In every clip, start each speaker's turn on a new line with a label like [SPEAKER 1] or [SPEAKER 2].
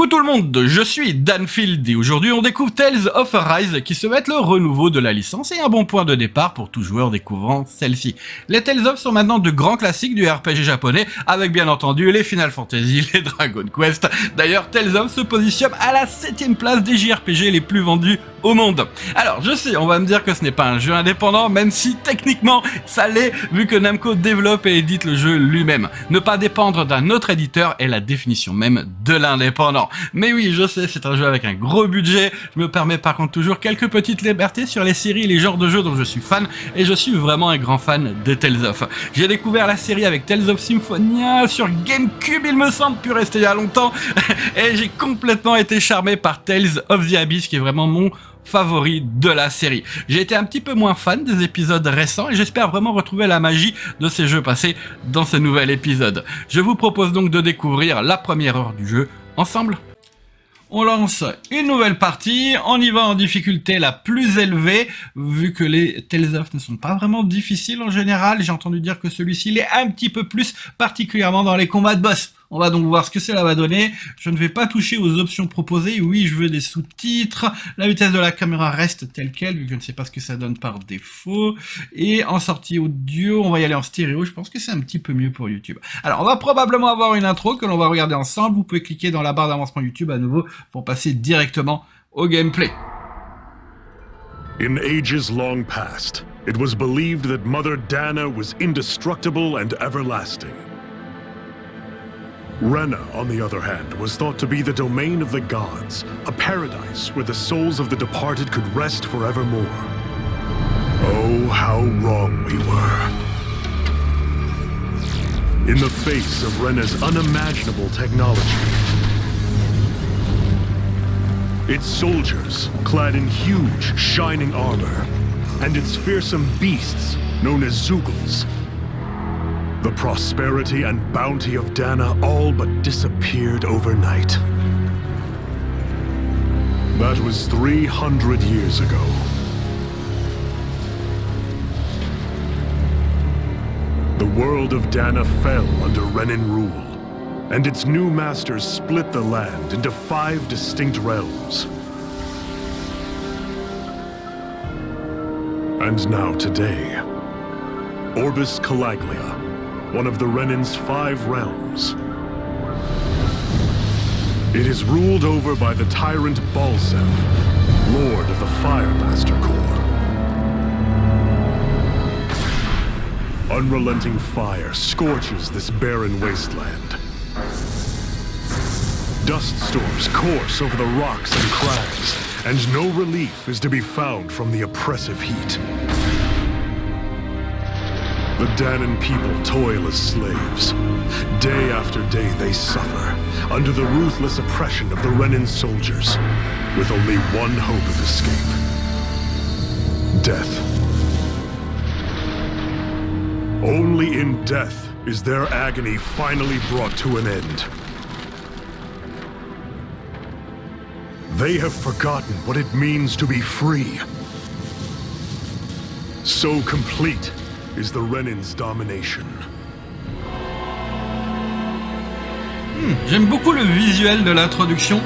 [SPEAKER 1] tout le monde, je suis Danfield et aujourd'hui on découvre Tales of Arise qui se veut être le renouveau de la licence et un bon point de départ pour tout joueur découvrant celle-ci. Les Tales of sont maintenant de grands classiques du RPG japonais avec bien entendu les Final Fantasy, les Dragon Quest. D'ailleurs Tales of se positionne à la 7ème place des JRPG les plus vendus au monde. Alors je sais, on va me dire que ce n'est pas un jeu indépendant, même si techniquement ça l'est vu que Namco développe et édite le jeu lui-même. Ne pas dépendre d'un autre éditeur est la définition même de l'indépendant. Mais oui, je sais, c'est un jeu avec un gros budget. Je me permets par contre toujours quelques petites libertés sur les séries et les genres de jeux dont je suis fan, et je suis vraiment un grand fan de Tales of. J'ai découvert la série avec Tales of Symphonia sur GameCube, il me semble, pu rester il y a longtemps, et j'ai complètement été charmé par Tales of the Abyss, qui est vraiment mon favori de la série. J'ai été un petit peu moins fan des épisodes récents et j'espère vraiment retrouver la magie de ces jeux passés dans ce nouvel épisode. Je vous propose donc de découvrir la première heure du jeu ensemble. On lance une nouvelle partie, on y va en difficulté la plus élevée, vu que les Tales of ne sont pas vraiment difficiles en général. J'ai entendu dire que celui-ci l'est un petit peu plus, particulièrement dans les combats de boss. On va donc voir ce que cela va donner. Je ne vais pas toucher aux options proposées. Oui, je veux des sous-titres. La vitesse de la caméra reste telle quelle, vu que je ne sais pas ce que ça donne par défaut. Et en sortie audio, on va y aller en stéréo. Je pense que c'est un petit peu mieux pour YouTube. Alors, on va probablement avoir une intro que l'on va regarder ensemble. Vous pouvez cliquer dans la barre d'avancement YouTube à nouveau pour passer directement au gameplay.
[SPEAKER 2] In ages long past, it was believed that Mother Dana was indestructible and everlasting. Rena, on the other hand, was thought to be the domain of the gods, a paradise where the souls of the departed could rest forevermore. Oh, how wrong we were. In the face of Rena's unimaginable technology, its soldiers, clad in huge, shining armor, and its fearsome beasts, known as Zeugles, the prosperity and bounty of Dana all but disappeared overnight. That was 300 years ago. The world of Dana fell under Renin rule, and its new masters split the land into 5 distinct realms. And now today, Orbis Calaglia, one of the Renin's 5 realms. It is ruled over by the tyrant Balsef, Lord of the Firemaster Corps. Unrelenting fire scorches this barren wasteland. Dust storms course over the rocks and crags, and no relief is to be found from the oppressive heat. The Danan people toil as slaves. Day after day they suffer, under the ruthless oppression of the Renin soldiers, with only one hope of escape: death. Only in death is their agony finally brought to an end. They have forgotten what it means to be free. So complete is the Renin's domination.
[SPEAKER 1] J'aime beaucoup le visuel de l'introduction.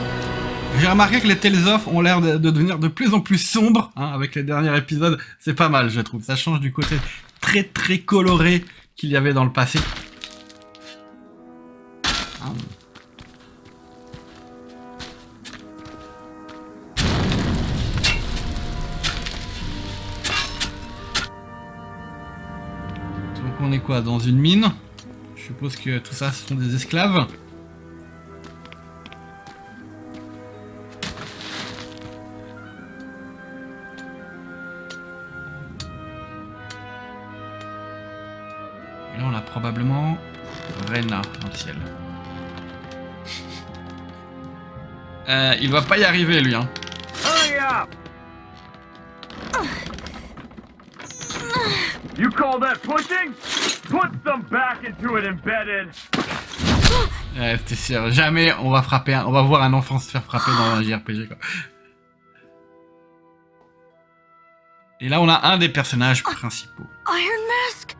[SPEAKER 1] J'ai remarqué que les Tales of ont l'air de devenir de plus en plus sombres, hein, avec les derniers épisodes. C'est pas mal, je trouve. Ça change du côté très très coloré qu'il y avait dans le passé. Donc on est quoi, dans une mine? Je suppose que tout ça ce sont des esclaves. Et là on a probablement Rena dans le ciel. Il va pas y arriver lui, hein.
[SPEAKER 3] You call that pushing? Put some back into it, embedded.
[SPEAKER 1] Ouais, c'était sûr. Jamais on va frapper, on va voir un enfant se faire frapper dans un JRPG, quoi. Et là, on a un des personnages principaux.
[SPEAKER 4] Iron Mask?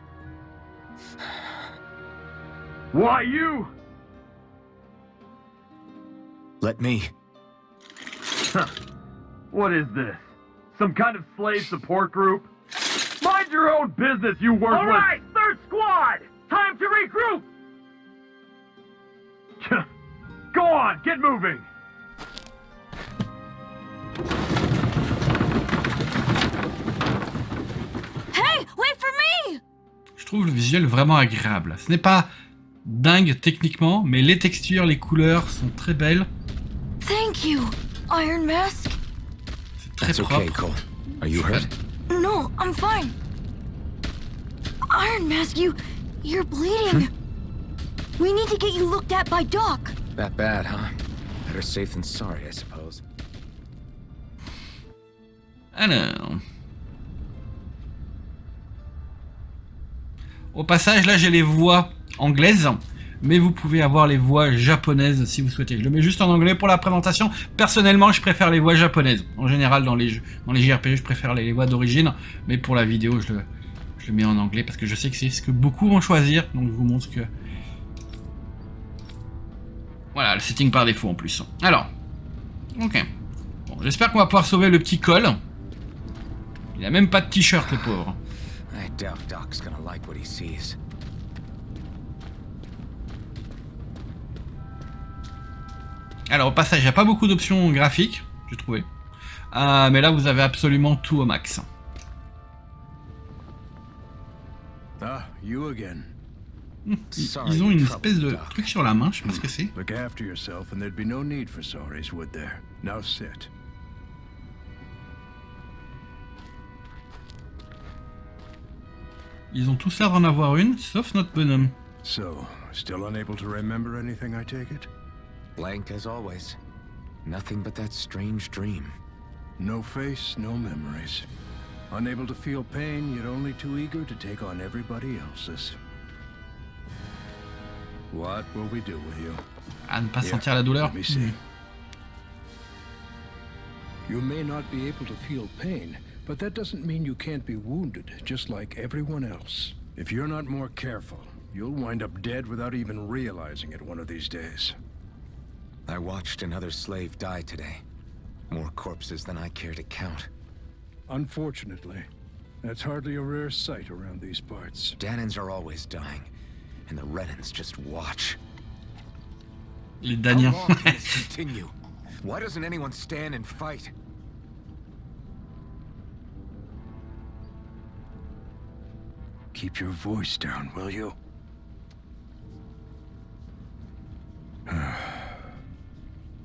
[SPEAKER 3] Why you?
[SPEAKER 4] Let me.
[SPEAKER 3] Huh. What is this? Some kind of slave support group? Mind your own business, you worthless... All right, third squad! Time to regroup! Go on, get moving!
[SPEAKER 5] Hey, wait for me!
[SPEAKER 1] Je trouve le visuel vraiment agréable. Ce n'est pas dingue techniquement, mais les textures, les couleurs sont très belles.
[SPEAKER 5] Thank you, Iron Mask.
[SPEAKER 1] C'est très
[SPEAKER 4] It's okay,
[SPEAKER 1] propre.
[SPEAKER 4] Cole. Are you hurt?
[SPEAKER 5] No, I'm fine. Iron Mask, you're bleeding. We need to get you looked at by Doc.
[SPEAKER 4] That bad, huh? Better safe than sorry, I suppose.
[SPEAKER 1] Alors... Au passage, là j'ai les voix anglaises, mais vous pouvez avoir les voix japonaises si vous souhaitez. Je le mets juste en anglais pour la présentation. Personnellement, je préfère les voix japonaises. En général, dans les JRPG, je préfère les voix d'origine, mais pour la vidéo, je le mets en anglais parce que je sais que c'est ce que beaucoup vont choisir. Donc je vous montre que... Voilà, le setting par défaut en plus. Alors, ok. Bon, j'espère qu'on va pouvoir sauver le petit Cole. Il a même pas de t-shirt, le pauvre.
[SPEAKER 4] I doubt Doc's gonna like what he sees.
[SPEAKER 1] Alors au passage, il n'y a pas beaucoup d'options graphiques, j'ai trouvé. Mais là, vous avez absolument tout au max.
[SPEAKER 6] Ah, you again.
[SPEAKER 1] Ils ont une espèce de truc sur la main, je sais pas ce que c'est.
[SPEAKER 6] Look after yourself and there'd be no need for sorries, would there? Now sit.
[SPEAKER 1] Ils ont tous l'air d'en avoir une, sauf notre bonhomme.
[SPEAKER 6] So, still unable to remember anything, I take it?
[SPEAKER 4] Blank as always. Nothing but that strange dream.
[SPEAKER 6] No face, no memories. Unable to feel pain, yet only too eager to take on everybody else's. What will we do with you?
[SPEAKER 1] À ne pas sentir la douleur.
[SPEAKER 6] Let me see. You may not be able to feel pain, but that doesn't mean you can't be wounded, just like everyone else. If you're not more careful, you'll wind up dead without even realizing it one of these days.
[SPEAKER 4] I watched another slave die today. More corpses than I care to count.
[SPEAKER 6] Unfortunately, that's hardly a rare sight around these parts.
[SPEAKER 4] Danins are always dying, and the Renans just watch.
[SPEAKER 1] Les
[SPEAKER 4] How
[SPEAKER 1] Daniens.
[SPEAKER 4] long can this continue? Why doesn't anyone stand and fight?
[SPEAKER 6] Keep your voice down, will you?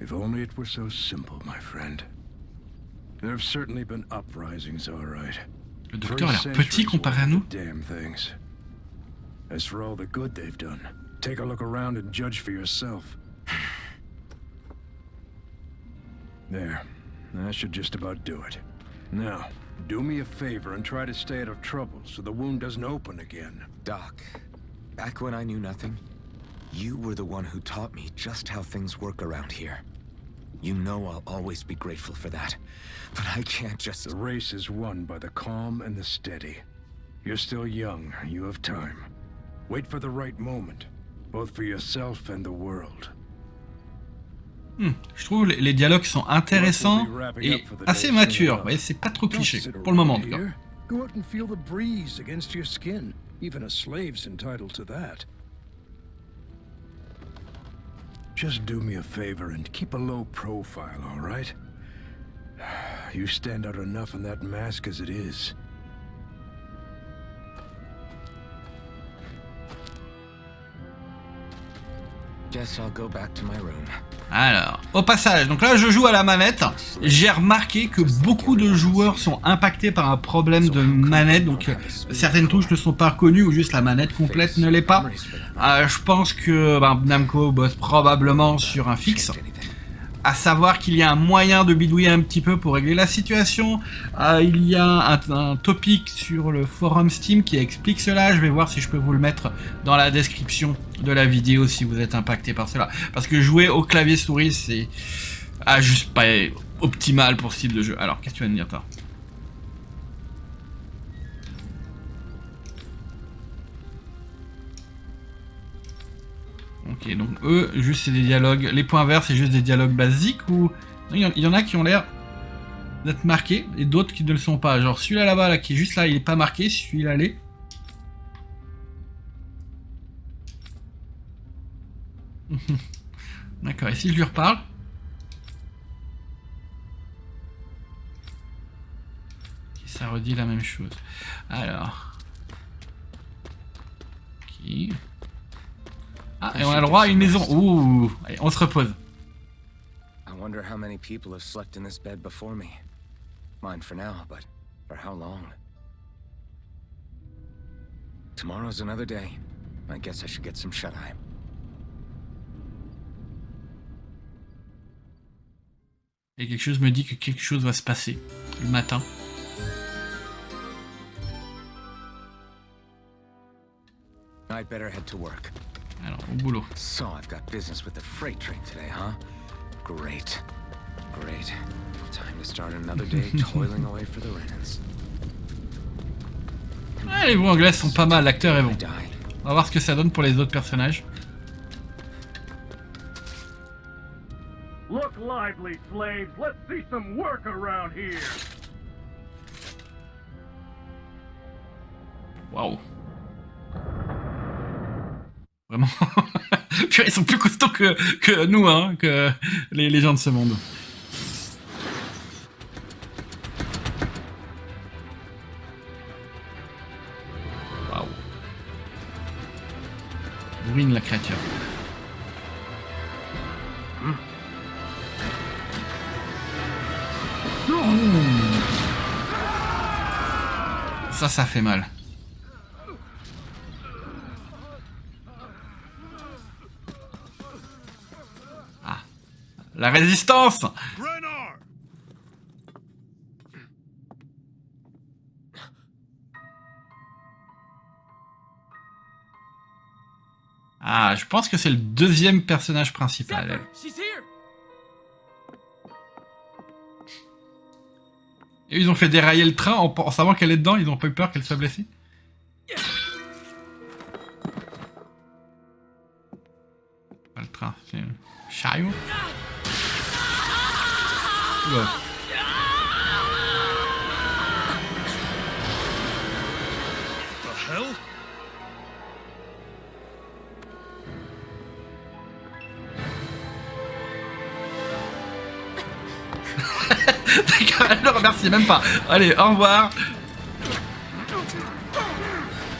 [SPEAKER 6] If only it were so simple, my friend. There have certainly been uprisings, all right.
[SPEAKER 1] Le docteur a l'air petit comparé à nous.
[SPEAKER 6] Damn things. As for all the good they've done, take a look around and judge for yourself. There. That should just about do it. Now, do me a favor and try to stay out of trouble so the wound doesn't open again.
[SPEAKER 4] Doc, back when I knew nothing, you were the one who taught me just how things work around here. You know I'll always be grateful for that, but I can't just...
[SPEAKER 6] The race is won by the calm and the steady. You're still young, you have time. Wait for the right moment, both for yourself and the world.
[SPEAKER 1] Je trouve les dialogues sont intéressants et assez matures. Vous voyez, c'est pas trop cliché, pour le moment en tout cas.
[SPEAKER 6] Go out and feel the breeze against your skin. Even a slave's entitled to that. Just do me a favor and keep a low profile, all right? You stand out enough in that mask as it is.
[SPEAKER 4] Guess I'll go back to my room.
[SPEAKER 1] Alors, au passage, donc là je joue à la manette, j'ai remarqué que beaucoup de joueurs sont impactés par un problème de manette, donc certaines touches ne sont pas reconnues ou juste la manette complète ne l'est pas. Je pense que Namco bosse probablement sur un fixe, à savoir qu'il y a un moyen de bidouiller un petit peu pour régler la situation. Il y a un topic sur le forum Steam qui explique cela, je vais voir si je peux vous le mettre dans la description de la vidéo si vous êtes impacté par cela. Parce que jouer au clavier souris c'est juste pas optimal pour ce style de jeu. Alors qu'est-ce que tu vas me dire toi? Ok, donc eux, juste c'est des dialogues. Les points verts, c'est juste des dialogues basiques ou... Non, il y en a qui ont l'air d'être marqués et d'autres qui ne le sont pas. Genre celui-là là-bas, là, qui est juste là, il est pas marqué, celui-là l'est. D'accord, et si je lui reparle? Ça redit la même chose. Alors... Ok... Ah, et on a le droit à une maison. Ouh, allez, on se repose.
[SPEAKER 4] I wonder how many people have slept in this bed before me. Mine for now, but for how long? Tomorrow's another day. I guess I should get some shut-eye.
[SPEAKER 1] Et quelque chose me dit que quelque chose va se passer le matin.
[SPEAKER 4] I'd better head to work.
[SPEAKER 1] Alors, au boulot.
[SPEAKER 4] So I've got business with the freight train today, huh? Great. Great. Time to start another day toiling away for the Renans.
[SPEAKER 1] Ah, les voix anglaises sont pas mal, l'acteur est bon. On va voir ce que ça donne pour les autres personnages.
[SPEAKER 3] Look lively, slaves. Let's see some work around here.
[SPEAKER 1] Waouh. Vraiment. Puis ils sont plus costauds que nous, hein, que les gens de ce monde. Waouh. Ruine la créature. Ça fait mal. Ah, la résistance. Ah, je pense que c'est le deuxième personnage principal. Et ils ont fait dérailler le train en savant qu'elle est dedans, ils ont pas eu peur qu'elle soit blessée. Pas le train, c'est un chariot. Oula.
[SPEAKER 2] The hell?
[SPEAKER 1] D'accord, elle le remercie même pas. Allez, au revoir.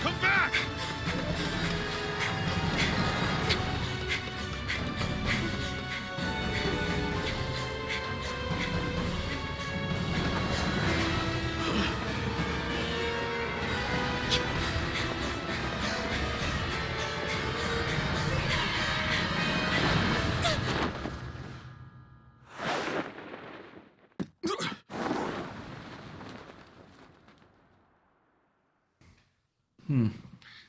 [SPEAKER 2] Come back!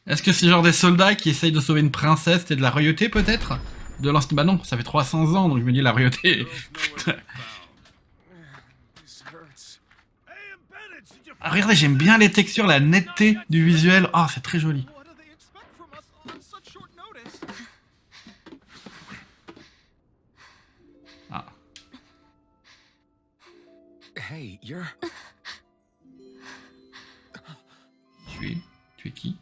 [SPEAKER 1] Est-ce que c'est genre des soldats qui essayent de sauver une princesse et de la royauté peut-être? De l'ancien... Bah non, ça fait 300 ans, donc je me dis la royauté... Putain. Ah, regardez, j'aime bien les textures, la netteté du visuel. Ah, c'est très joli. Ah.
[SPEAKER 4] Hey, you're...
[SPEAKER 1] Tu es qui?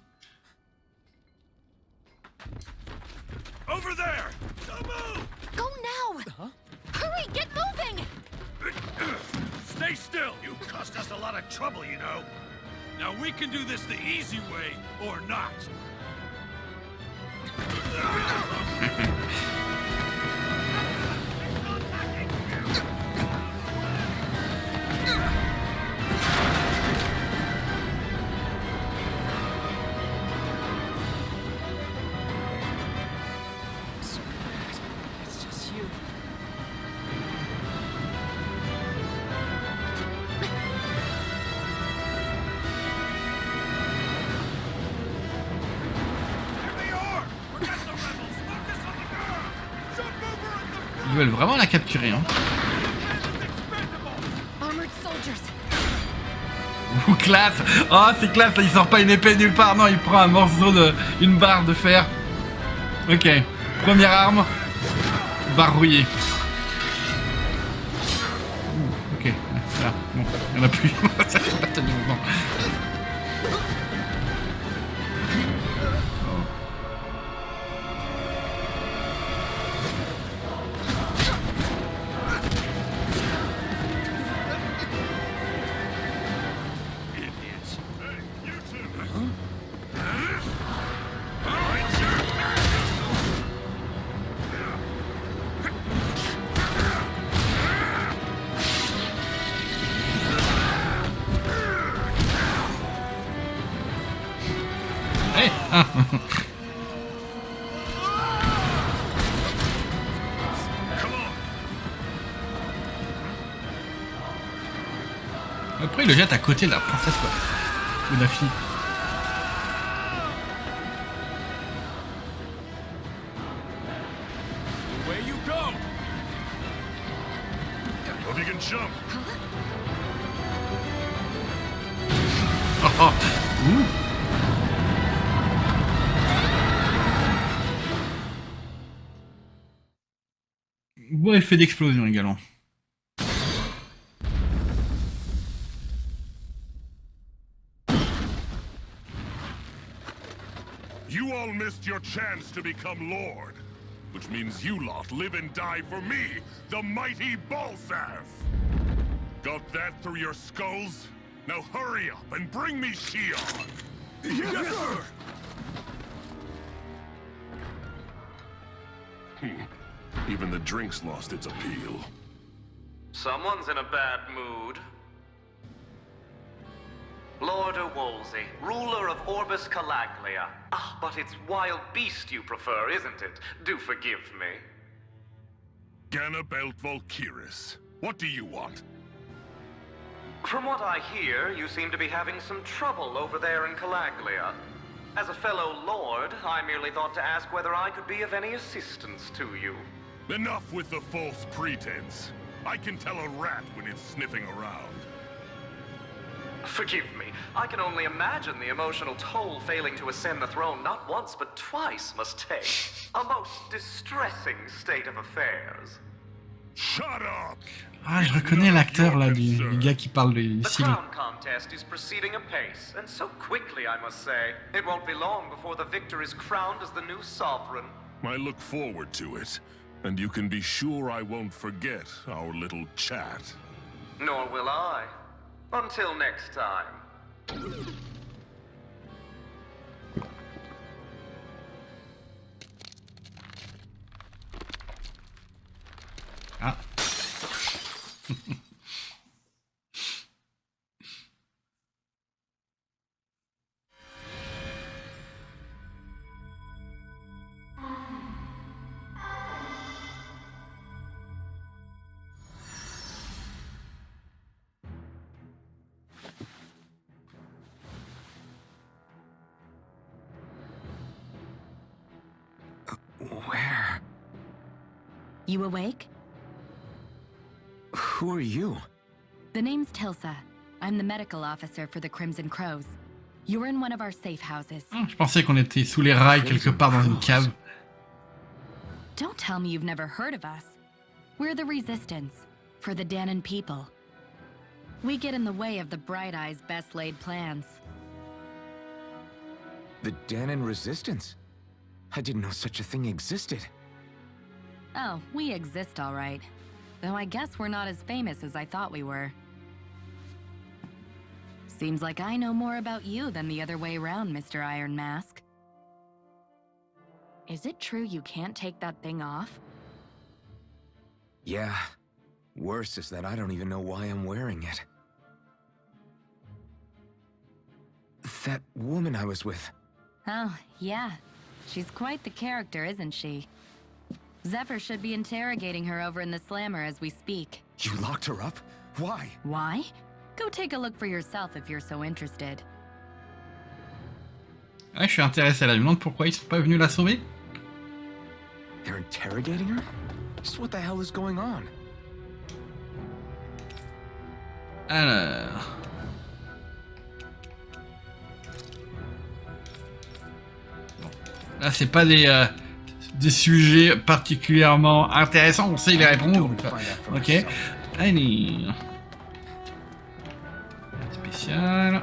[SPEAKER 2] Over there! Don't move!
[SPEAKER 5] Go now! Huh? Hurry, get moving!
[SPEAKER 2] Stay still! You caused us a lot of trouble, you know. Now we can do this the easy way, or not.
[SPEAKER 5] It's just you.
[SPEAKER 1] Ils veulent vraiment la capturer, hein.
[SPEAKER 5] Armored soldiers.
[SPEAKER 1] Ouh, classe! Oh, c'est classe, là, il sort pas une épée nulle part, non, il prend un morceau de... une barre de fer. Ok. Première arme. Verrouillée. Ok, là, bon, il n'y en a plus. Ça fait pas tellement de mouvement. Hey, ah. Après, il le jette à côté de la princesse, quoi. Ou de la fille.
[SPEAKER 2] Where you go? Hope you can jump.
[SPEAKER 1] Oh, oh. Ouh. Bon effet d'explosion également.
[SPEAKER 2] You all missed your chance to become Lord, which means you lot live and die for me, the mighty Balzath. Got that through your skulls? Now hurry up and bring me Shion. Yes, sir. Even the drink's lost its appeal.
[SPEAKER 3] Someone's in a bad mood. Lord Wolsey, ruler of Orbis Calaglia. Ah, but it's wild beast you prefer, isn't it? Do forgive me.
[SPEAKER 2] Ganabelt Volkiris, what do you want?
[SPEAKER 3] From what I hear, you seem to be having some trouble over there in Calaglia. As a fellow lord, I merely thought to ask whether I could be of any assistance to you.
[SPEAKER 2] Enough with the false pretense. I can tell a rat when it's sniffing around.
[SPEAKER 3] Forgive me, I can only imagine the emotional toll failing to ascend the throne not once but twice must take. A most distressing state of affairs.
[SPEAKER 2] Shut up!
[SPEAKER 1] Ah, je reconnais l'acteur là du gars qui parle
[SPEAKER 3] The
[SPEAKER 1] ici.
[SPEAKER 3] crown contest is proceeding apace, and so quickly, I must say. It won't be long before the victor is crowned as the new sovereign.
[SPEAKER 2] I look forward to it, and you can be sure I won't forget our little chat.
[SPEAKER 3] Nor will I. Until next time.
[SPEAKER 1] Ah.
[SPEAKER 4] Where?
[SPEAKER 7] You awake?
[SPEAKER 4] Who are you?
[SPEAKER 7] The name's Tilsa. I'm the medical officer for the Crimson Crows. You're in one of our safe houses.
[SPEAKER 1] Ah, je pensais qu'on était sous les rails quelque part dans une cave.
[SPEAKER 7] Don't tell me you've never heard of us. We're the Resistance, for the Danon people. We get in the way of the Bright Eye's best laid plans.
[SPEAKER 4] The Danon Resistance? I didn't know such a thing existed.
[SPEAKER 7] Oh, we exist all right. Though I guess we're not as famous as I thought we were. Seems like I know more about you than the other way around, Mr. Iron Mask. Is it true you can't take that thing off?
[SPEAKER 4] Yeah. Worse is that I don't even know why I'm wearing it. That woman I was with.
[SPEAKER 7] Oh, yeah. She's quite the character, isn't she? Zephyr should be interrogating her over in the Slammer as we speak.
[SPEAKER 4] You locked her up? Why?
[SPEAKER 7] Why? Go take a look for yourself if you're so interested.
[SPEAKER 1] Ouais, je suis intéressé là. Je me demande pourquoi ils sont pas venus la sauver.
[SPEAKER 4] They're interrogating her? Just what the hell is going on?
[SPEAKER 1] Alors. Bon. Là, c'est pas des des sujets particulièrement intéressants. On sait les réponses.
[SPEAKER 4] Go and
[SPEAKER 1] Donc,
[SPEAKER 4] find out for
[SPEAKER 1] ok.
[SPEAKER 4] myself.
[SPEAKER 1] Allez. Spécial.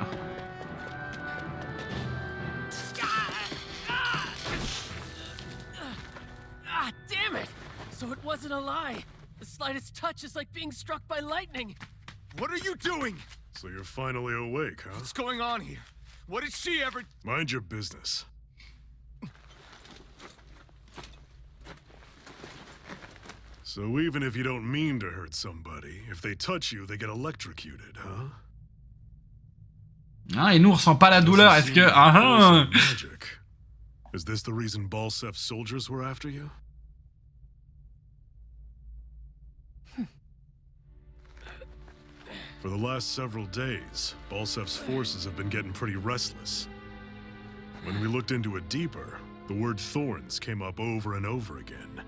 [SPEAKER 8] Ah, damn it! So it wasn't a lie. The slightest touch is like being struck by lightning.
[SPEAKER 2] What are you doing? So you're finally awake, huh?
[SPEAKER 4] What's going on here? What did she ever...
[SPEAKER 2] Mind your business. So even if you don't mean to hurt somebody, if they touch you, they get electrocuted, huh?
[SPEAKER 1] Ah, et nous on ressent pas la douleur. Est-ce que
[SPEAKER 2] Magic. Is this the reason Balsef's soldiers were after you? For the last several days, Balsef's forces have been getting pretty restless. When we looked into it deeper, the word thorns came up over and over again.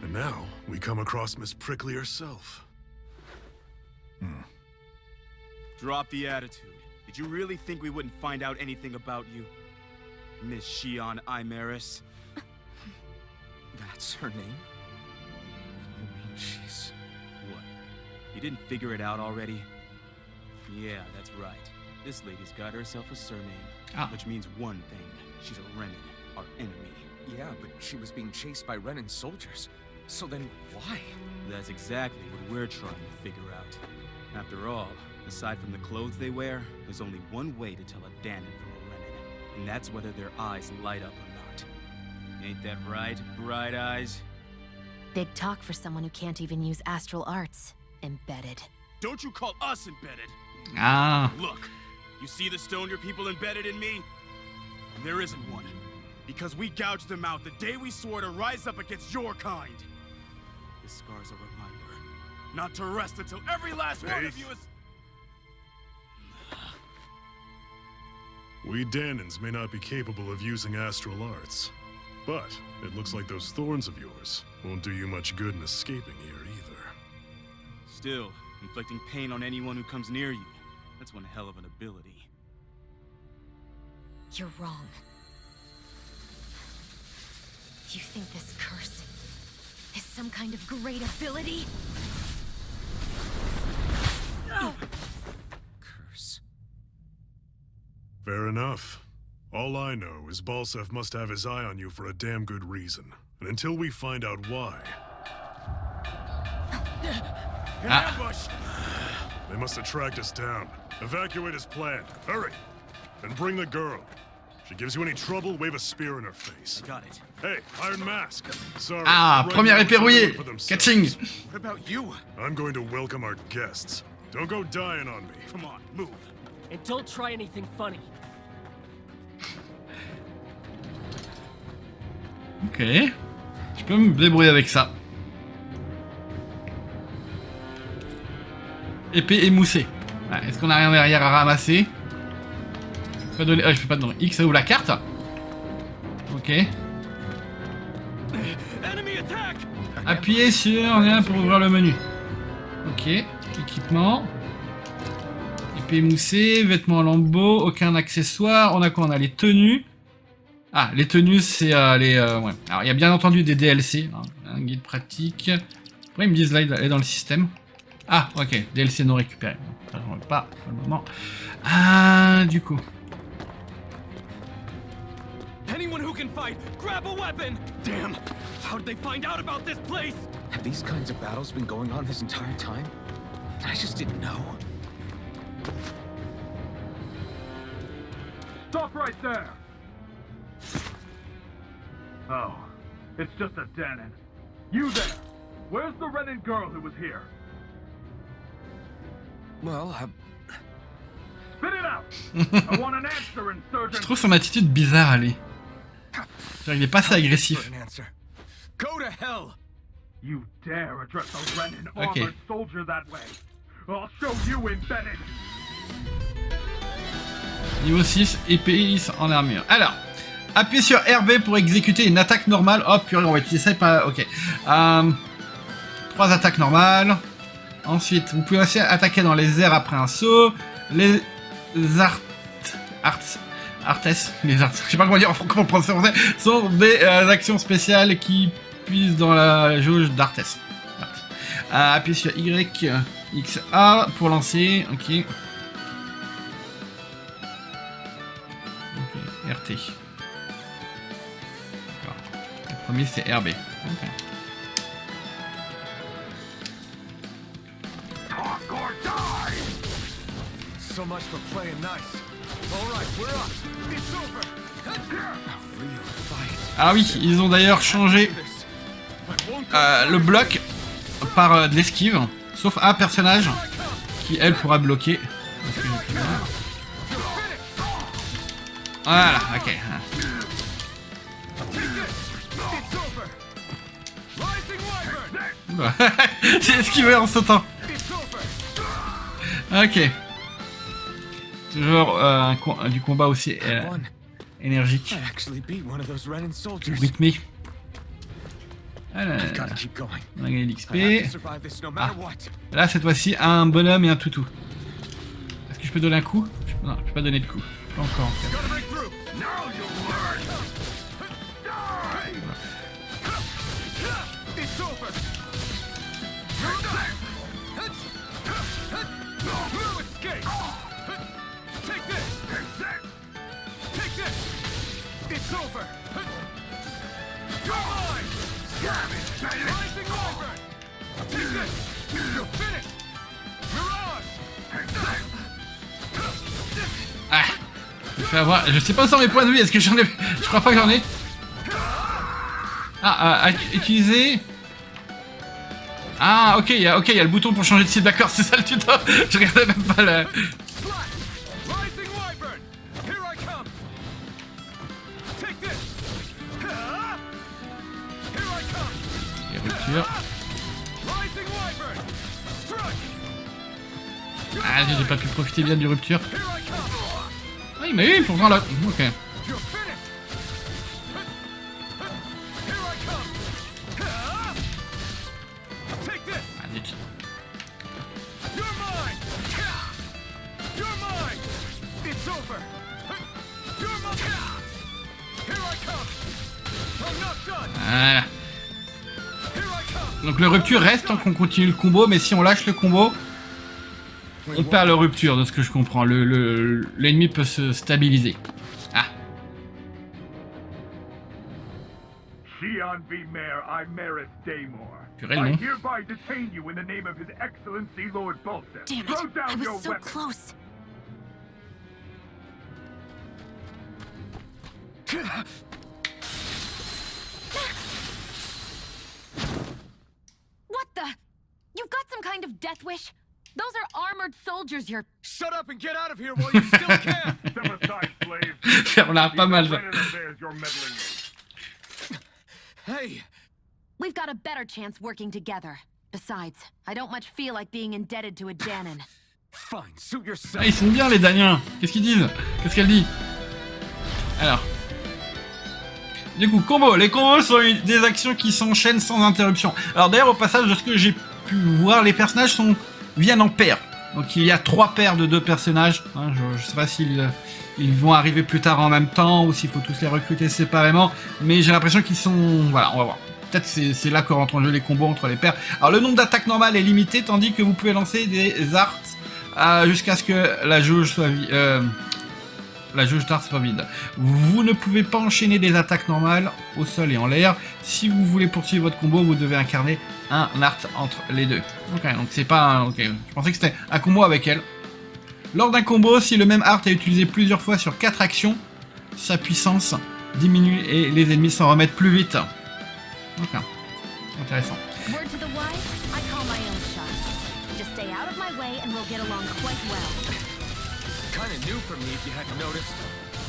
[SPEAKER 2] And now, we come across Miss Prickly herself.
[SPEAKER 9] Drop the attitude. Did you really think we wouldn't find out anything about you? Miss Shion Imaris?
[SPEAKER 4] That's her name? You mean she's...
[SPEAKER 9] What? You didn't figure it out already? Yeah, that's right. This lady's got herself a surname. Which means one thing. She's a Renin, our enemy.
[SPEAKER 4] Yeah, but she was being chased by Renin soldiers. So then, why?
[SPEAKER 9] That's exactly what we're trying to figure out. After all, aside from the clothes they wear, there's only one way to tell a Danon from a Renin, and that's whether their eyes light up or not. Ain't that right, Bright Eyes?
[SPEAKER 7] Big talk for someone who can't even use astral arts. Embedded.
[SPEAKER 9] Don't you call us embedded!
[SPEAKER 1] Ah.
[SPEAKER 9] Look, you see the stone your people embedded in me? There isn't one. Because we gouged them out the day we swore to rise up against your kind. This scar's a reminder, not to rest until every last one of you is...
[SPEAKER 2] We Danons may not be capable of using astral arts, but it looks like those thorns of yours won't do you much good in escaping here either.
[SPEAKER 9] Still, inflicting pain on anyone who comes near you, that's one hell of an ability.
[SPEAKER 7] You're wrong. You think this curse is some kind of great ability?
[SPEAKER 4] Curse.
[SPEAKER 2] Fair enough. All I know is Balsef must have his eye on you for a damn good reason. And until we find out why...
[SPEAKER 9] An ambush!
[SPEAKER 2] They must have tracked us down. Evacuate as planned. Hurry! And bring the girl. She gives you any trouble, wave a spear in her face.
[SPEAKER 9] Got it.
[SPEAKER 2] Hey, Iron Mask. Sorry.
[SPEAKER 1] Ah,
[SPEAKER 2] right
[SPEAKER 1] première
[SPEAKER 2] now,
[SPEAKER 1] épée rouillée.
[SPEAKER 2] for themselves.
[SPEAKER 1] Catching.
[SPEAKER 9] What about you?
[SPEAKER 2] I'm going to welcome our guests. Don't go dying on me.
[SPEAKER 9] Come on, move.
[SPEAKER 8] And don't try anything funny.
[SPEAKER 1] Ok. Je peux me débrouiller avec ça. Épée émoussée. Ouais, est-ce qu'on a rien derrière à ramasser? Je peux donner... je peux pas donner. X, ça ouvre la carte. Ok. Appuyez sur rien pour ouvrir le menu. Ok. Équipement. Épée émoussée, vêtements en lambeaux, aucun accessoire. On a quoi? On a les tenues. Ah, les tenues, c'est les... ouais. Alors, il y a bien entendu des DLC. Hein. Un guide pratique. Pourquoi ils me disent là, il est dans le système? Ah, ok. DLC non récupéré. Ça, j'en veux pas pour le moment. Ah, du coup.
[SPEAKER 8] Anyone who can fight, grab a weapon! Damn! How did they find out about this place?
[SPEAKER 4] Have these kinds of battles been going on this entire time? I just didn't know.
[SPEAKER 3] Stop right there! Oh, it's just a Danon. You there! Where's the Renin girl who was here?
[SPEAKER 4] Well,
[SPEAKER 3] Spit it out! I want an answer,
[SPEAKER 1] Je
[SPEAKER 3] insurgent!
[SPEAKER 1] trouve son attitude bizarre, Ali. Genre, il est pas assez agressif.
[SPEAKER 4] an answer. Go to hell!
[SPEAKER 3] You dare address a Renin
[SPEAKER 1] Okay.
[SPEAKER 3] armored soldier that way? I'll show you embedded!
[SPEAKER 1] Niveau 6, épée en armure. Alors, appuyez sur RB pour exécuter une attaque normale. Hop, purée, on va utiliser ça et pas... Ok. 3 attaques normales. Ensuite, vous pouvez aussi attaquer dans les airs après un saut. Les arts Artes, je sais pas comment dire, comment prononcer en français, sont des actions spéciales qui puisent dans la jauge d'Artes. Appuyez sur Y, X, A pour lancer, ok. RT. Le premier c'est RB. Okay.
[SPEAKER 4] So much for playing nice. All right, we're up. It's over. A real fight.
[SPEAKER 1] Ah oui, ils ont d'ailleurs changé le bloc par de l'esquive, sauf un personnage qui elle pourra bloquer. Voilà, ok. C'est esquivé en sautant. Ok. Toujours du combat aussi énergique. Rythmé. Alors, on a gagné de l'XP. Ah. Là, cette fois-ci, un bonhomme et un toutou. Est-ce que je peux donner un coup? Non, je peux pas donner de coup. Pas encore en fait. Ah, je sais pas où sont mes points de vie, est-ce que j'en ai... Je crois pas que j'en ai. Ah, utiliser... Ah, ok, il y a le bouton pour changer de cible, d'accord, c'est ça le tuto. Je regardais même pas le... Les ruptures. Ah, j'ai pas pu profiter bien du rupture. Ah, il m'a eu pourtant là. Ok. Voilà. Donc le rupture reste tant qu'on continue le combo, mais si on lâche le combo, on perd le rupture, de ce que je comprends. L'ennemi peut se stabiliser. Ah. Purée, le nom.
[SPEAKER 5] Damn it, I was so close.
[SPEAKER 7] What the? You've got some kind of death wish? Those are armored soldiers you're...
[SPEAKER 4] Shut up and get out of here while you still can!
[SPEAKER 1] On a pas mal ça.
[SPEAKER 4] Hey!
[SPEAKER 7] We've got a better chance working together. Besides, I don't much feel like being indebted to a Danon.
[SPEAKER 4] Fine, suit yourself.
[SPEAKER 1] Ah, ils sont bien les Daniens. Qu'est-ce qu'ils disent? Qu'est-ce qu'elle dit? Alors. Du coup, combo. Les combos sont des actions qui s'enchaînent sans interruption. Alors d'ailleurs, au passage de ce que j'ai pu voir, les personnages viennent en paires. Donc il y a 3 paires de 2 personnages. Hein, je sais pas s'ils vont arriver plus tard en même temps ou s'il faut tous les recruter séparément. Mais j'ai l'impression qu'ils sont... Voilà, on va voir. Peut-être c'est là que rentrent en jeu les combos entre les paires. Alors le nombre d'attaques normales est limité, tandis que vous pouvez lancer des arts jusqu'à ce que la jauge soit la jauge d'art soit vide. Vous ne pouvez pas enchaîner des attaques normales au sol et en l'air. Si vous voulez poursuivre votre combo, vous devez incarner un art entre les deux. Ok, donc c'est pas un... Ok, je pensais que c'était un combo avec elle. Lors d'un combo, si le même art est utilisé plusieurs fois sur 4 actions, sa puissance diminue et les ennemis s'en remettent plus vite. Ok, intéressant.
[SPEAKER 7] Word to the wise, I call my own shots. Just stay out of my way and we'll get along quite well.
[SPEAKER 4] Kinda new for me if you hadn't noticed.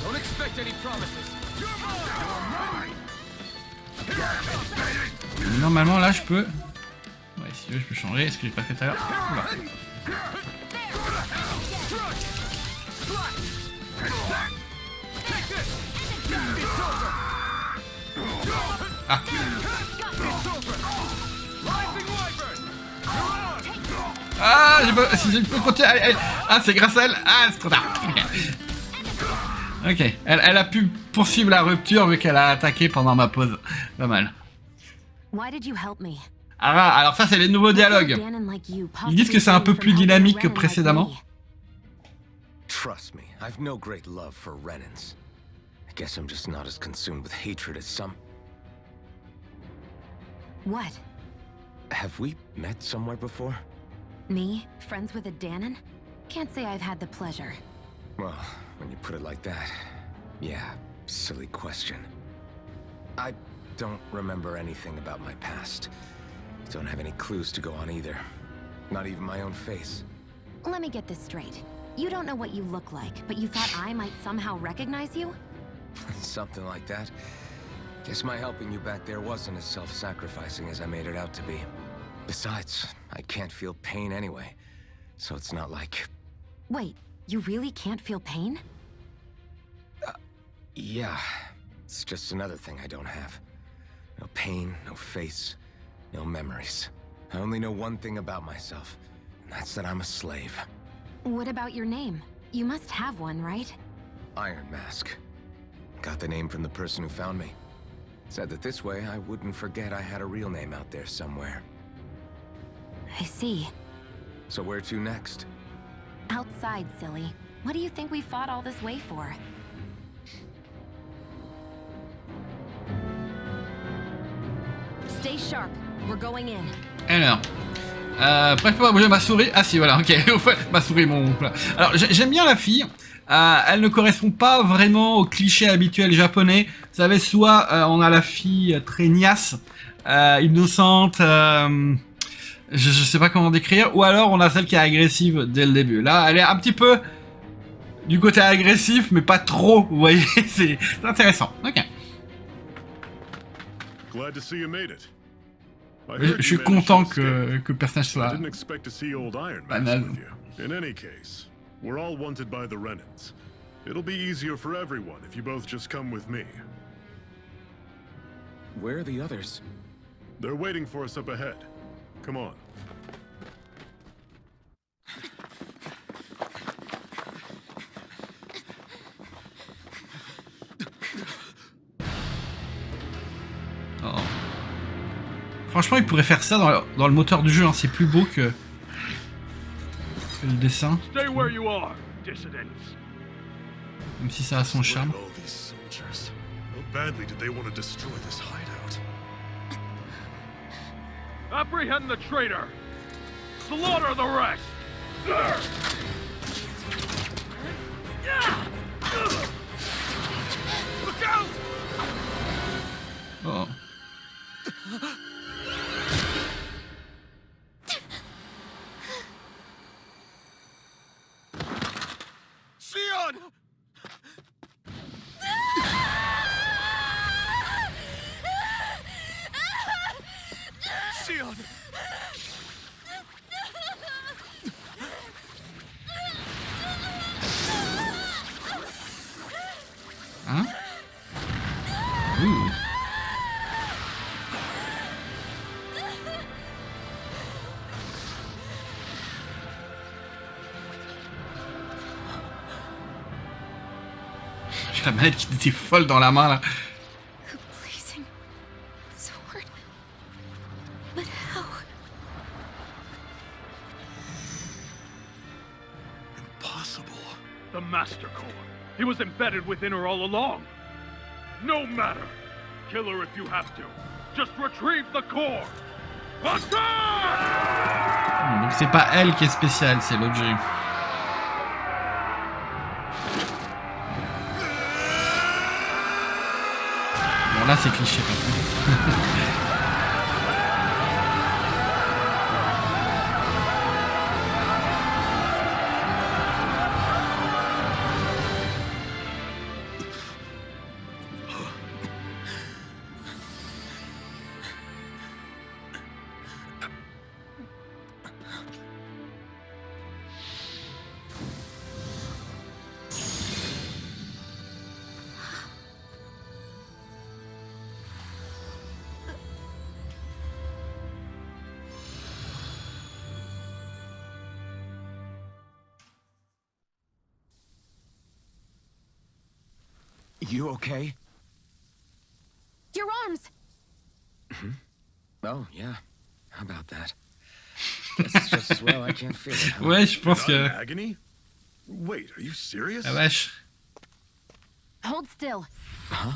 [SPEAKER 4] Don't expect any promises. You're mine!
[SPEAKER 1] Normalement là je peux... Ouais, si tu veux je peux changer, est-ce que j'ai pas fait tout à l'heure? Ah. Ah, si je peux continuer, allez. Ah, c'est grâce à elle. Ah, c'est trop tard. Okay. Ok, elle a pu poursuivre la rupture vu qu'elle a attaqué pendant ma pause. Pas mal.
[SPEAKER 5] Why did you help me?
[SPEAKER 1] Ah, alors ça c'est les nouveaux dialogues. Ils disent que c'est un peu plus dynamique que précédemment.
[SPEAKER 4] Trust me, I've no great love for Renans. I guess I'm just not as consumed with hatred as some.
[SPEAKER 5] What?
[SPEAKER 4] Have we met somewhere before?
[SPEAKER 5] Me? Friends with a Danon? Can't say I've had the pleasure.
[SPEAKER 4] Well, when you put it like that, yeah, silly question. I don't remember anything about my past. Don't have any clues to go on either. Not even my own face.
[SPEAKER 5] Let me get this straight. You don't know what you look like, but you thought I might somehow recognize you?
[SPEAKER 4] Something like that. Guess my helping you back there wasn't as self-sacrificing as I made it out to be. Besides, I can't feel pain anyway, so it's not like...
[SPEAKER 5] Wait, you really can't feel pain?
[SPEAKER 4] Yeah. It's just another thing I don't have. No pain, no face, no memories. I only know one thing about myself, and that's that I'm a slave.
[SPEAKER 5] What about your name? You must have one, right?
[SPEAKER 4] Iron Mask. Got the name from the person who found me. Said that this way I wouldn't forget I had a real name out there somewhere.
[SPEAKER 5] I see.
[SPEAKER 4] So where to next?
[SPEAKER 5] Outside, silly. What do you think we fought all this way for? Stay sharp. We're going in.
[SPEAKER 1] Alors, préfère bouger ma souris. Ah si, voilà, ok. Ma souris, mon plat. Alors, j'aime bien la fille. Elle ne correspond pas vraiment au cliché habituel japonais. Vous savez, soit on a la fille très niasse, innocente, je sais pas comment décrire, ou alors on a celle qui est agressive dès le début. Là, elle est un petit peu du côté agressif, mais pas trop, vous voyez, c'est intéressant. Ok.
[SPEAKER 2] Glad to see you made it. I
[SPEAKER 1] Je
[SPEAKER 2] heard you
[SPEAKER 1] suis
[SPEAKER 2] managed to
[SPEAKER 1] content
[SPEAKER 2] escape.
[SPEAKER 1] que le personnage
[SPEAKER 2] I
[SPEAKER 1] soit
[SPEAKER 2] didn't expect to see old Iron
[SPEAKER 1] pas
[SPEAKER 2] Mask
[SPEAKER 1] naze.
[SPEAKER 2] with you. In any case, we're all wanted by the Renans. It'll be easier for everyone if you both just come with me.
[SPEAKER 4] Where are the others?
[SPEAKER 2] They're waiting for us up ahead. Come on.
[SPEAKER 1] Oh. Franchement, il pourrait faire ça dans le moteur du jeu, hein. C'est plus beau que le dessin.
[SPEAKER 3] Stay where you are, dissidents.
[SPEAKER 1] Même si ça a son
[SPEAKER 2] Look
[SPEAKER 1] charme.
[SPEAKER 2] at all these soldiers. How badly did they want to destroy this hideout?
[SPEAKER 3] Apprehend the traitor. Slaughter the rest.
[SPEAKER 9] Look out!
[SPEAKER 1] Oh.
[SPEAKER 9] Shion! Shion!
[SPEAKER 1] Hein? Ouh. J'ai la manette qui était folle dans la main là.
[SPEAKER 5] A blazing sword. But how?
[SPEAKER 2] Impossible.
[SPEAKER 3] The Master Core. He was embedded within her all along. No matter. Kill her if you have to. Just retrieve the core. Attack!
[SPEAKER 1] Donc c'est pas elle qui est spéciale, c'est l'objet. Bon là c'est cliché par contre.
[SPEAKER 4] You okay?
[SPEAKER 5] Your arms!
[SPEAKER 4] Oh, yeah. How about that? Guess it's just as well I can't feel it, huh?
[SPEAKER 1] Ouais, je pense
[SPEAKER 2] Not
[SPEAKER 1] que...
[SPEAKER 2] in agony? Wait, are you serious?
[SPEAKER 1] La vache.
[SPEAKER 5] Hold still.
[SPEAKER 4] Huh?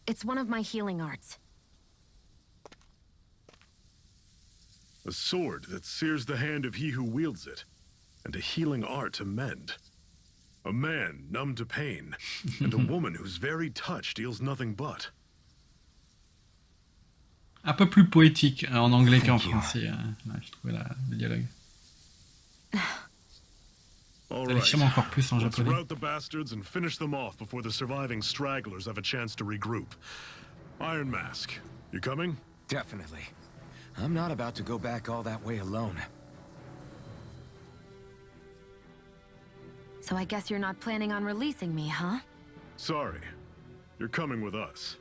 [SPEAKER 5] It's one of my healing arts.
[SPEAKER 2] A sword that sears the hand of he who wields it, and a healing art to mend. A man numb to pain, and a woman whose very touch deals nothing but.
[SPEAKER 1] Un peu plus poétique en anglais qu'en
[SPEAKER 4] Thank you.
[SPEAKER 1] français. Ouais, je trouvais le dialogue.
[SPEAKER 2] All
[SPEAKER 1] Ça l'est
[SPEAKER 2] right,
[SPEAKER 1] sûrement encore plus en
[SPEAKER 2] let's
[SPEAKER 1] japonais.
[SPEAKER 2] rout the bastards and finish them off before the surviving stragglers have a chance to regroup. Iron Mask, you coming?
[SPEAKER 4] Definitely. I'm not about to go back all that way alone.
[SPEAKER 5] So I guess you're not planning on releasing me, huh?
[SPEAKER 2] Sorry, you're coming with us.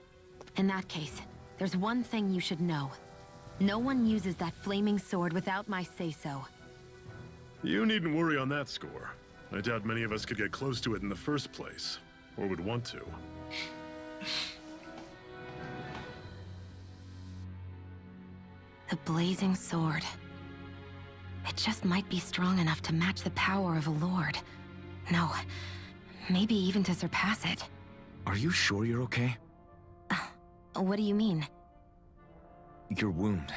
[SPEAKER 5] In that case, there's one thing you should know. No one uses that flaming sword without my say-so.
[SPEAKER 2] You needn't worry on that score. I doubt many of us could get close to it in the first place, or would want to.
[SPEAKER 5] The blazing sword. It just might be strong enough to match the power of a lord. No, maybe even to surpass it.
[SPEAKER 4] Are you sure you're okay?
[SPEAKER 5] What do you mean?
[SPEAKER 4] Your wound.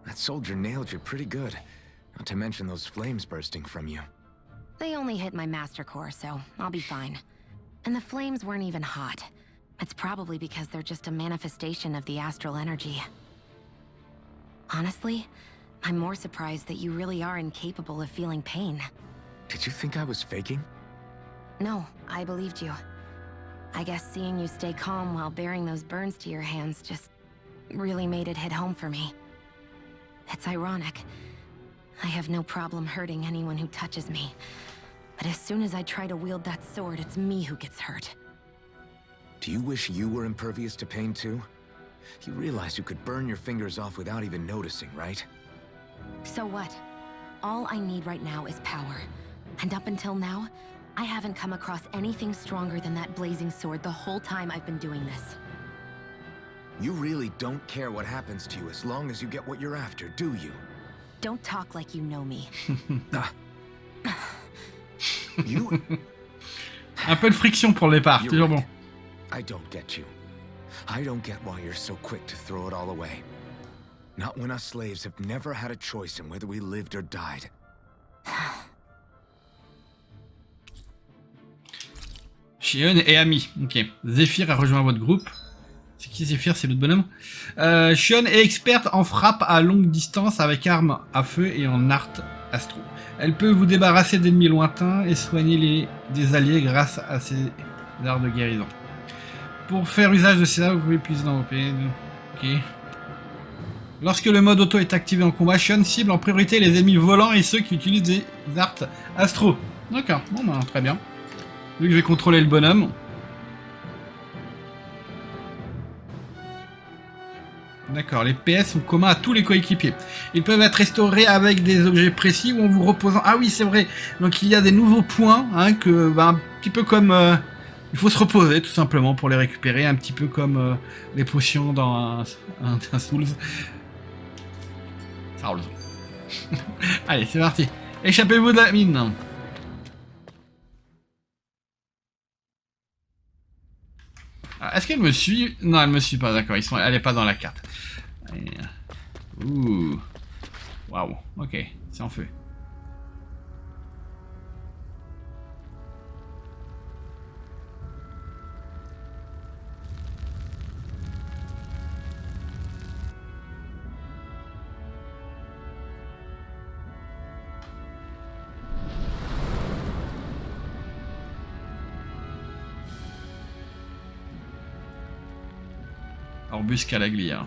[SPEAKER 4] That soldier nailed you pretty good. Not to mention those flames bursting from you.
[SPEAKER 5] They only hit my master core, so I'll be fine. And the flames weren't even hot. It's probably because they're just a manifestation of the astral energy. Honestly, I'm more surprised that you really are incapable of feeling pain.
[SPEAKER 4] Did you think I was faking?
[SPEAKER 5] No, I believed you. I guess seeing you stay calm while bearing those burns to your hands just really made it hit home for me. It's ironic. I have no problem hurting anyone who touches me. But as soon as I try to wield that sword, it's me who gets hurt.
[SPEAKER 4] Do you wish you were impervious to pain too? You realize you could burn your fingers off without even noticing, right?
[SPEAKER 5] So what? All I need right now is power. And up until now, I haven't come across anything stronger than that blazing sword the whole time I've been doing this.
[SPEAKER 4] You really don't care what happens to you as long as you get what you're after, do you?
[SPEAKER 5] Don't talk like you know me.
[SPEAKER 4] You...
[SPEAKER 1] Un peu de friction pour le départ,
[SPEAKER 4] You're
[SPEAKER 1] toujours
[SPEAKER 4] right.
[SPEAKER 1] bon.
[SPEAKER 4] I don't get you. I don't get why you're so quick to throw it all away. Not when us slaves have never had a choice in whether we lived or died.
[SPEAKER 1] Shion est ami. Ok. Zephyr a rejoint votre groupe. C'est qui Zephyr? C'est l'autre bonhomme. Shion est experte en frappe à longue distance avec armes à feu et en art astro. Elle peut vous débarrasser d'ennemis lointains et soigner des alliés grâce à ses arts de guérison. Pour faire usage de ces armes, vous pouvez puiser dans vos PN. Ok. Lorsque le mode auto est activé en combat, Shion cible en priorité les ennemis volants et ceux qui utilisent des arts astro. D'accord, bon bah très bien. Vu que je vais contrôler le bonhomme. D'accord, les PS sont communs à tous les coéquipiers. Ils peuvent être restaurés avec des objets précis ou en vous reposant. Ah oui, c'est vrai. Donc il y a des nouveaux points, hein, que, bah, un petit peu comme... il faut se reposer tout simplement pour les récupérer, un petit peu comme les potions dans un Souls. Souls. Allez, c'est parti. Échappez-vous de la mine. Est-ce qu'elle me suit? Non, elle me suit pas, d'accord. Elle est pas dans la carte. Allez. Ouh. Waouh. Ok, c'est en feu. Orbus Calaglia.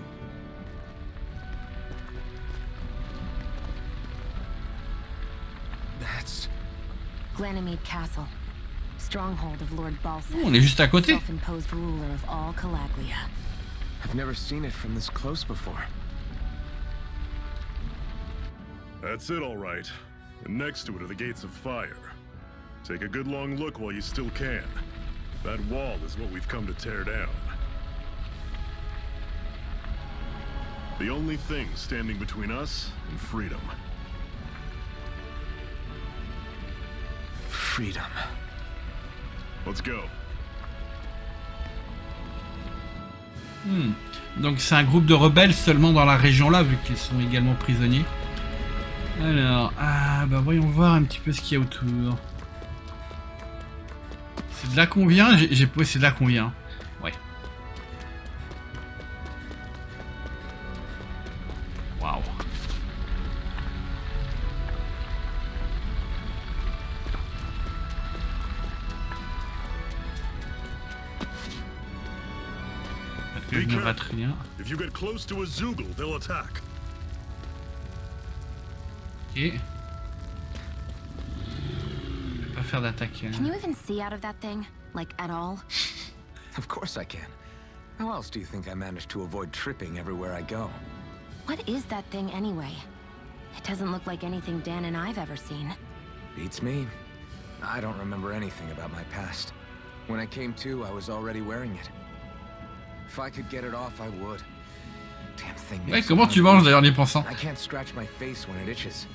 [SPEAKER 4] That's...
[SPEAKER 5] Ganymede Castle, stronghold of Lord Balsam.
[SPEAKER 1] On est juste à côté.
[SPEAKER 5] Self-imposed ruler of all Calaglia.
[SPEAKER 4] I've never seen it from this close before.
[SPEAKER 2] That's it, all right. And next to it are the gates of fire. Take a good long look while you still can. That wall is what we've come to tear down. The only thing standing between us and freedom.
[SPEAKER 4] Freedom.
[SPEAKER 2] Let's go.
[SPEAKER 1] Donc c'est un groupe de rebelles seulement dans la région là, vu qu'ils sont également prisonniers. Alors, bah voyons voir un petit peu ce qu'il y a autour. C'est de là qu'on vient? C'est de là qu'on vient. Ouais. Waouh.
[SPEAKER 2] Be careful. If you get close to a Zoogle, they'll attack.
[SPEAKER 1] Ok. Je vais pas faire d'attaque.
[SPEAKER 5] Can you even see out of that thing? Like, at all?
[SPEAKER 4] Of course I can. How else do you think I managed to avoid tripping everywhere I go?
[SPEAKER 5] What is that thing anyway? It doesn't look like anything Dan and I've ever seen.
[SPEAKER 4] Beats me. I don't remember anything about my past. When I came to, I was already wearing it. If I could get it off, I would. Damn thing.
[SPEAKER 1] Ouais, comment tu manges d'ailleurs, n'y pensant?
[SPEAKER 4] I can't scratch my face when it itches.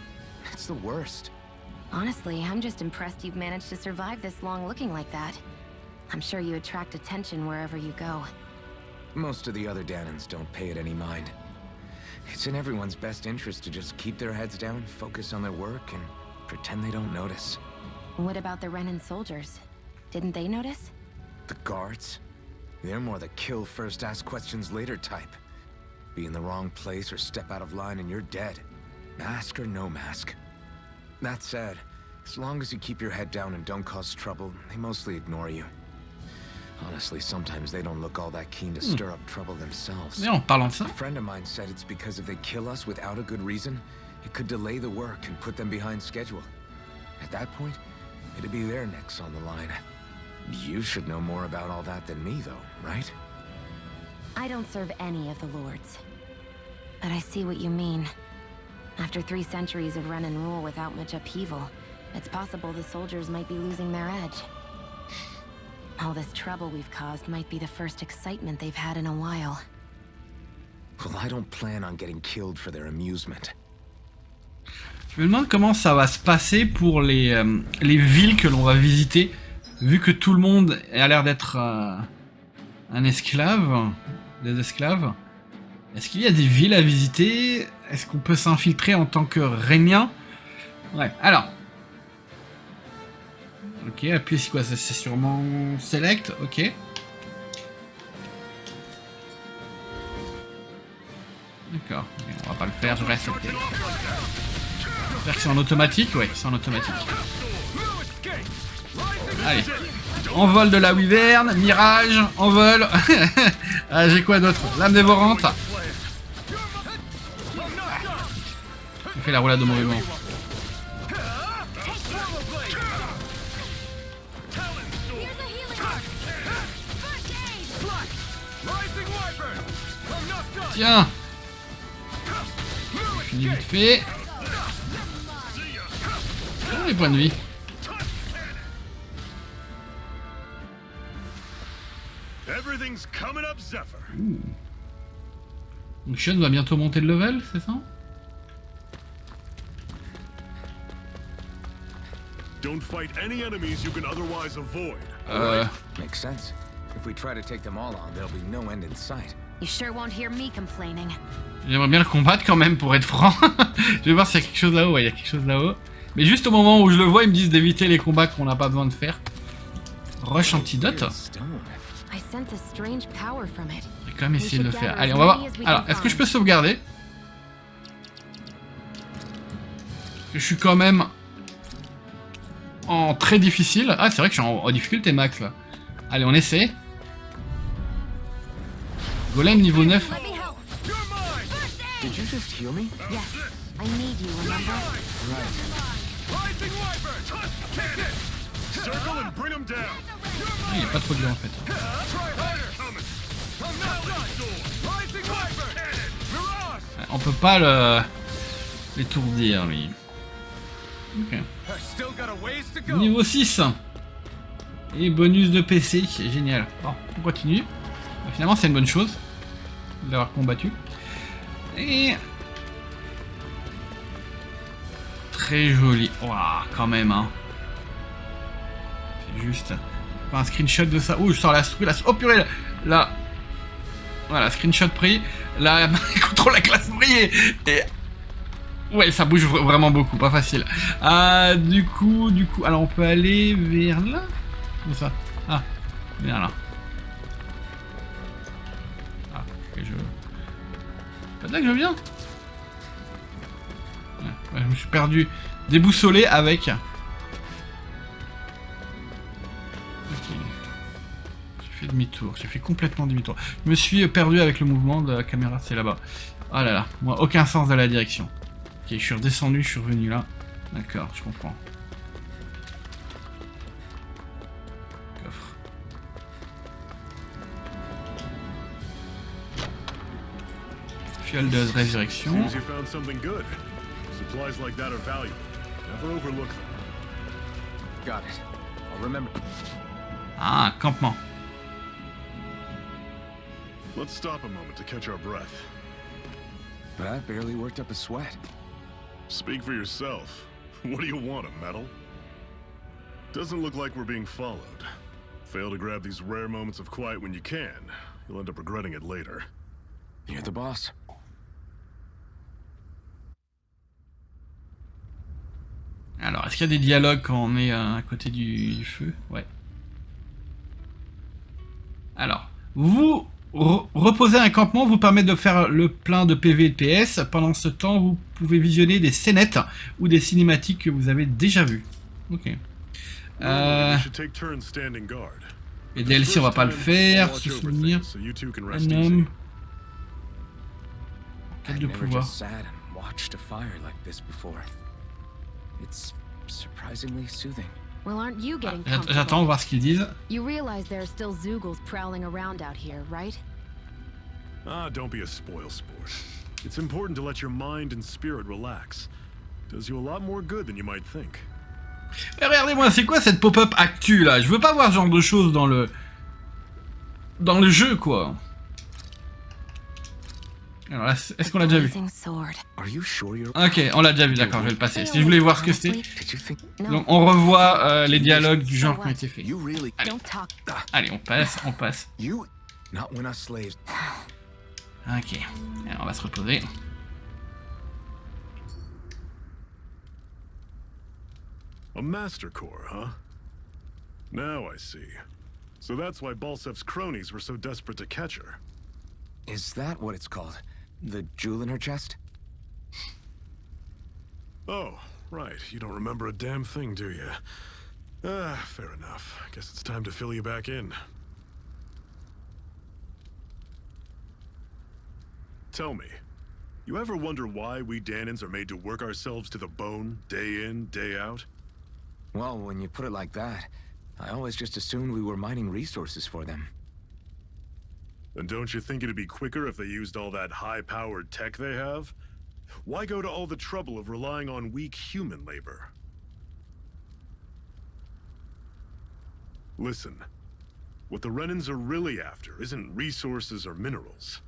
[SPEAKER 4] It's the worst.
[SPEAKER 5] Honestly, I'm just impressed you've managed to survive this long looking like that. I'm sure you attract attention wherever you go.
[SPEAKER 4] Most of the other Danans don't pay it any mind. It's in everyone's best interest to just keep their heads down, focus on their work, and pretend they don't notice.
[SPEAKER 5] What about the Renan soldiers? Didn't they notice?
[SPEAKER 4] The guards? They're more the kill first, ask questions later type. Be in the wrong place or step out of line and you're dead. Mask or no mask. That said, as long as you keep your head down and don't cause trouble, they mostly ignore you. Honestly, sometimes they don't look all that keen to stir up trouble themselves.
[SPEAKER 1] Mais en parlant de ça.
[SPEAKER 4] A friend of mine said it's because if they kill us without a good reason, it could delay the work and put them behind schedule. At that point, it'd be their necks on the line. You should know more about all that than me, though, right?
[SPEAKER 5] I don't serve any of the lords. But I see what you mean. After 3 centuries of Renan rule without much upheaval, it's possible the soldiers might be losing their edge. All this trouble we've caused might be the first excitement they've had in a while.
[SPEAKER 4] Well, I don't plan on getting killed for their amusement.
[SPEAKER 1] Je me demande comment ça va se passer pour les villes que l'on va visiter, vu que tout le monde a l'air d'être un esclave, des esclaves. Est-ce qu'il y a des villes à visiter? Est-ce qu'on peut s'infiltrer en tant que régnien? Ouais, alors. Ok, appuyer c'est quoi? C'est sûrement select, ok. D'accord, on va pas le faire, je reste ok. J'espère que c'est en automatique, ouais, c'est en automatique. Allez, envol de la wyvern, mirage, envol. Ah, j'ai quoi d'autre? Lame dévorante. On fait la roulade de mauvais moment. Tiens. Fini vite fait. Oh, les points de vie. Donc Sean va bientôt monter de level, c'est ça?
[SPEAKER 2] Don't fight any enemies you can otherwise avoid.
[SPEAKER 4] Makes sense. If we try to take them all on, there'll be no end in sight.
[SPEAKER 5] You sure won't hear me complaining.
[SPEAKER 1] J'aimerais bien le combattre quand même, pour être franc. Je vais voir s'il y a quelque chose là-haut. Ouais, il y a quelque chose là-haut. Mais juste au moment où je le vois, ils me disent d'éviter les combats qu'on n'a pas besoin de faire. Rush antidote.
[SPEAKER 5] I sense a strange power from it.
[SPEAKER 1] Je vais quand même essayer de le faire. Allez, on va voir. Alors, est-ce que je peux sauvegarder? Je suis quand même en très difficile. Ah, c'est vrai que je suis en difficulté max là. Allez, on essaie. Golem niveau 9.
[SPEAKER 4] Did you just heal me?
[SPEAKER 5] Yes, I need you, remember?
[SPEAKER 1] Il n'y a pas trop de dur en fait. On peut pas l'étourdir, lui. Ok. Niveau 6. Et bonus de PC, c'est génial. Bon, on continue. Finalement, c'est une bonne chose d'avoir combattu. Et... très joli. Waouh, quand même, hein. C'est juste... un screenshot de ça. Ouh, je sors la souris. Oh purée, là. Voilà, screenshot pris. Là, contrôle la classe brillée. Et... ouais, ça bouge vraiment beaucoup, pas facile. Du coup, alors on peut aller vers là. Où ça? Ah, vers là. Ah, ok, pas de là que je viens. Ouais, je me suis perdu, déboussolé avec. Ok. J'ai fait demi-tour, j'ai fait complètement demi-tour. Je me suis perdu avec le mouvement de la caméra, c'est là-bas. Oh là là, moi aucun sens de la direction. Ok, je suis redescendu, je suis revenu là. D'accord, je comprends. Coffre. Fiole de résurrection.
[SPEAKER 2] Seems you found something good. Supplies like that are valuable. Never overlook them.
[SPEAKER 4] Got it. I'll remember.
[SPEAKER 1] Ah, campement.
[SPEAKER 2] Let's stop a moment to catch our breath.
[SPEAKER 4] That barely worked up a sweat.
[SPEAKER 2] Speak for yourself. What do you want, a medal? Doesn't look like we're being followed. Fail to grab these rare moments of quiet when you can. You'll end up regretting it later.
[SPEAKER 4] You're the boss.
[SPEAKER 1] Alors, est-ce qu'il y a des dialogues quand on est à côté du feu? Ouais. Alors, vous reposer un campement vous permet de faire le plein de PV et de PS. Pendant ce temps, vous pouvez visionner des scénettes ou des cinématiques que vous avez déjà vues. Ok. Les DLC, on va pas le faire. Se souvenir. Un homme. Quête de pouvoir.
[SPEAKER 5] Well, aren't you getting
[SPEAKER 1] J'attends voir ce qu'ils disent.
[SPEAKER 5] You realize there are still Zoogles prowling around out here, right?
[SPEAKER 2] Ah, don't be a spoil sport. It's important to let your mind and spirit relax. Does you a lot more good than you might think.
[SPEAKER 1] Mais regardez-moi, c'est quoi cette pop-up actu là? Je veux pas voir ce genre de choses dans le jeu, quoi. Alors là, est-ce qu'on l'a déjà vu? Ok, on l'a déjà vu, d'accord, je vais le passer. Si je voulais voir ce que c'était. Donc on revoit les dialogues du genre qui ont été faits. Allez, on passe. Ok, alors on va se reposer.
[SPEAKER 2] A master core, huh? Now I see. So that's why Balsev's cronies were so desperate to catch her.
[SPEAKER 4] Is that what it's called? The jewel in her chest?
[SPEAKER 2] Oh, right. You don't remember a damn thing, do you? Fair enough. Guess it's time to fill you back in. Tell me, you ever wonder why we Danans are made to work ourselves to the bone, day in, day out?
[SPEAKER 4] Well, when you put it like that, I always just assumed we were mining resources for them.
[SPEAKER 2] And don't you think it'd be quicker if they used all that high-powered tech they have? Why go to all the trouble of relying on weak human labor? Listen, what the Renans are really after isn't resources or minerals.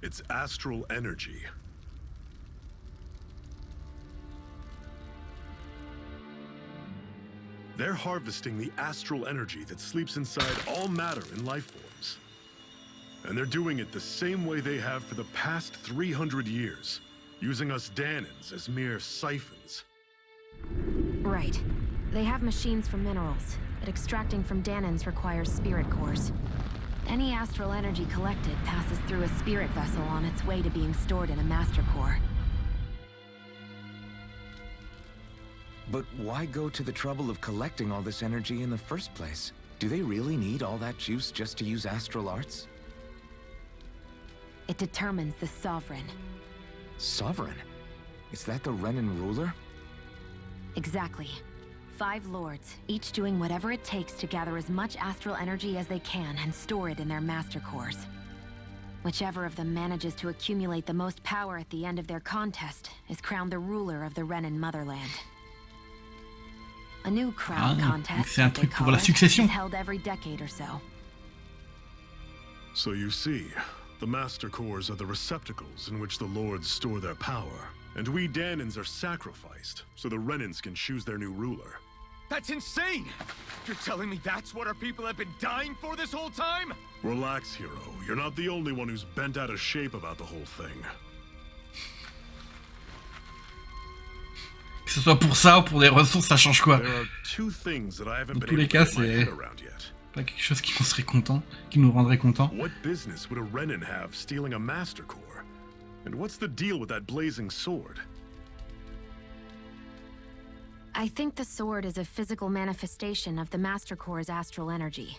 [SPEAKER 2] It's astral energy. They're harvesting the astral energy that sleeps inside all matter in life forms. And they're doing it the same way they have for the past 300 years, using us Danans as mere siphons.
[SPEAKER 5] Right. They have machines for minerals, but extracting from Danans requires spirit cores. Any astral energy collected passes through a spirit vessel on its way to being stored in a master core.
[SPEAKER 4] But why go to the trouble of collecting all this energy in the first place? Do they really need all that juice just to use astral arts?
[SPEAKER 5] It determines the Sovereign.
[SPEAKER 4] Sovereign? Is that the Renan ruler?
[SPEAKER 5] Exactly. 5 lords, each doing whatever it takes to gather as much astral energy as they can and store it in their master cores. Whichever of them manages to accumulate the most power at the end of their contest is crowned the ruler of the Renan motherland. A new crown contest,
[SPEAKER 1] c'est un
[SPEAKER 5] as they
[SPEAKER 1] truc pour
[SPEAKER 5] call
[SPEAKER 1] la
[SPEAKER 5] it,
[SPEAKER 1] succession.
[SPEAKER 5] is held every decade or so.
[SPEAKER 2] So you see, the Master Cores are the receptacles in which the Lords store their power. And we Danans are sacrificed, so the Renans can choose their new ruler.
[SPEAKER 4] That's insane! You're telling me that's what our people have been dying for this whole time?
[SPEAKER 2] Relax, hero. You're not the only one who's bent out of shape about the whole thing.
[SPEAKER 1] Que ce soit pour ça ou pour des ressources, ça change quoi?
[SPEAKER 2] There are two things that I haven't
[SPEAKER 1] Dans
[SPEAKER 2] been
[SPEAKER 1] tous les
[SPEAKER 2] able
[SPEAKER 1] cas,
[SPEAKER 2] to get my
[SPEAKER 1] c'est
[SPEAKER 2] head around yet.
[SPEAKER 1] pas quelque chose qui nous serait content, qui nous rendrait content.
[SPEAKER 2] What business would a Renan have stealing a Master Core? And what's the deal with that blazing sword?
[SPEAKER 5] I think the sword is a physical manifestation of the Master Core's astral energy.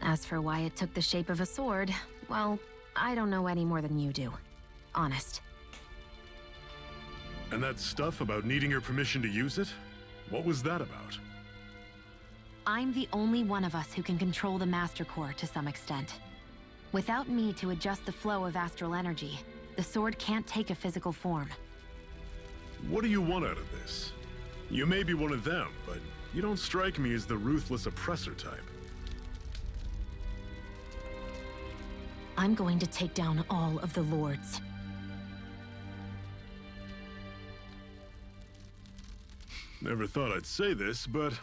[SPEAKER 5] As for why it took the shape of a sword, well, I don't know any more than you do. Honest.
[SPEAKER 2] And that stuff about needing your permission to use it? What was that about?
[SPEAKER 5] I'm the only one of us who can control the Master Core to some extent. Without me to adjust the flow of astral energy, the sword can't take a physical form.
[SPEAKER 2] What do you want out of this? You may be one of them, but you don't strike me as the ruthless oppressor type.
[SPEAKER 5] I'm going to take down all of the Lords.
[SPEAKER 2] Never thought I'd say this, but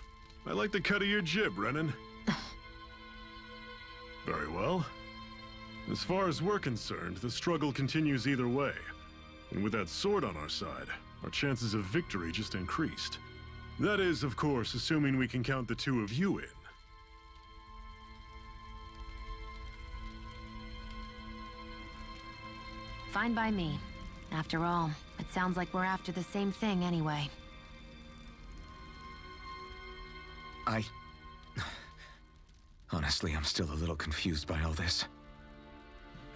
[SPEAKER 2] I like the cut of your jib, Renan. Very well. As far as we're concerned, the struggle continues either way. And with that sword on our side, our chances of victory just increased. That is, of course, assuming we can count the two of you in.
[SPEAKER 5] Fine by me. After all, it sounds like we're after the same thing anyway.
[SPEAKER 4] Honestly, I'm still a little confused by all this.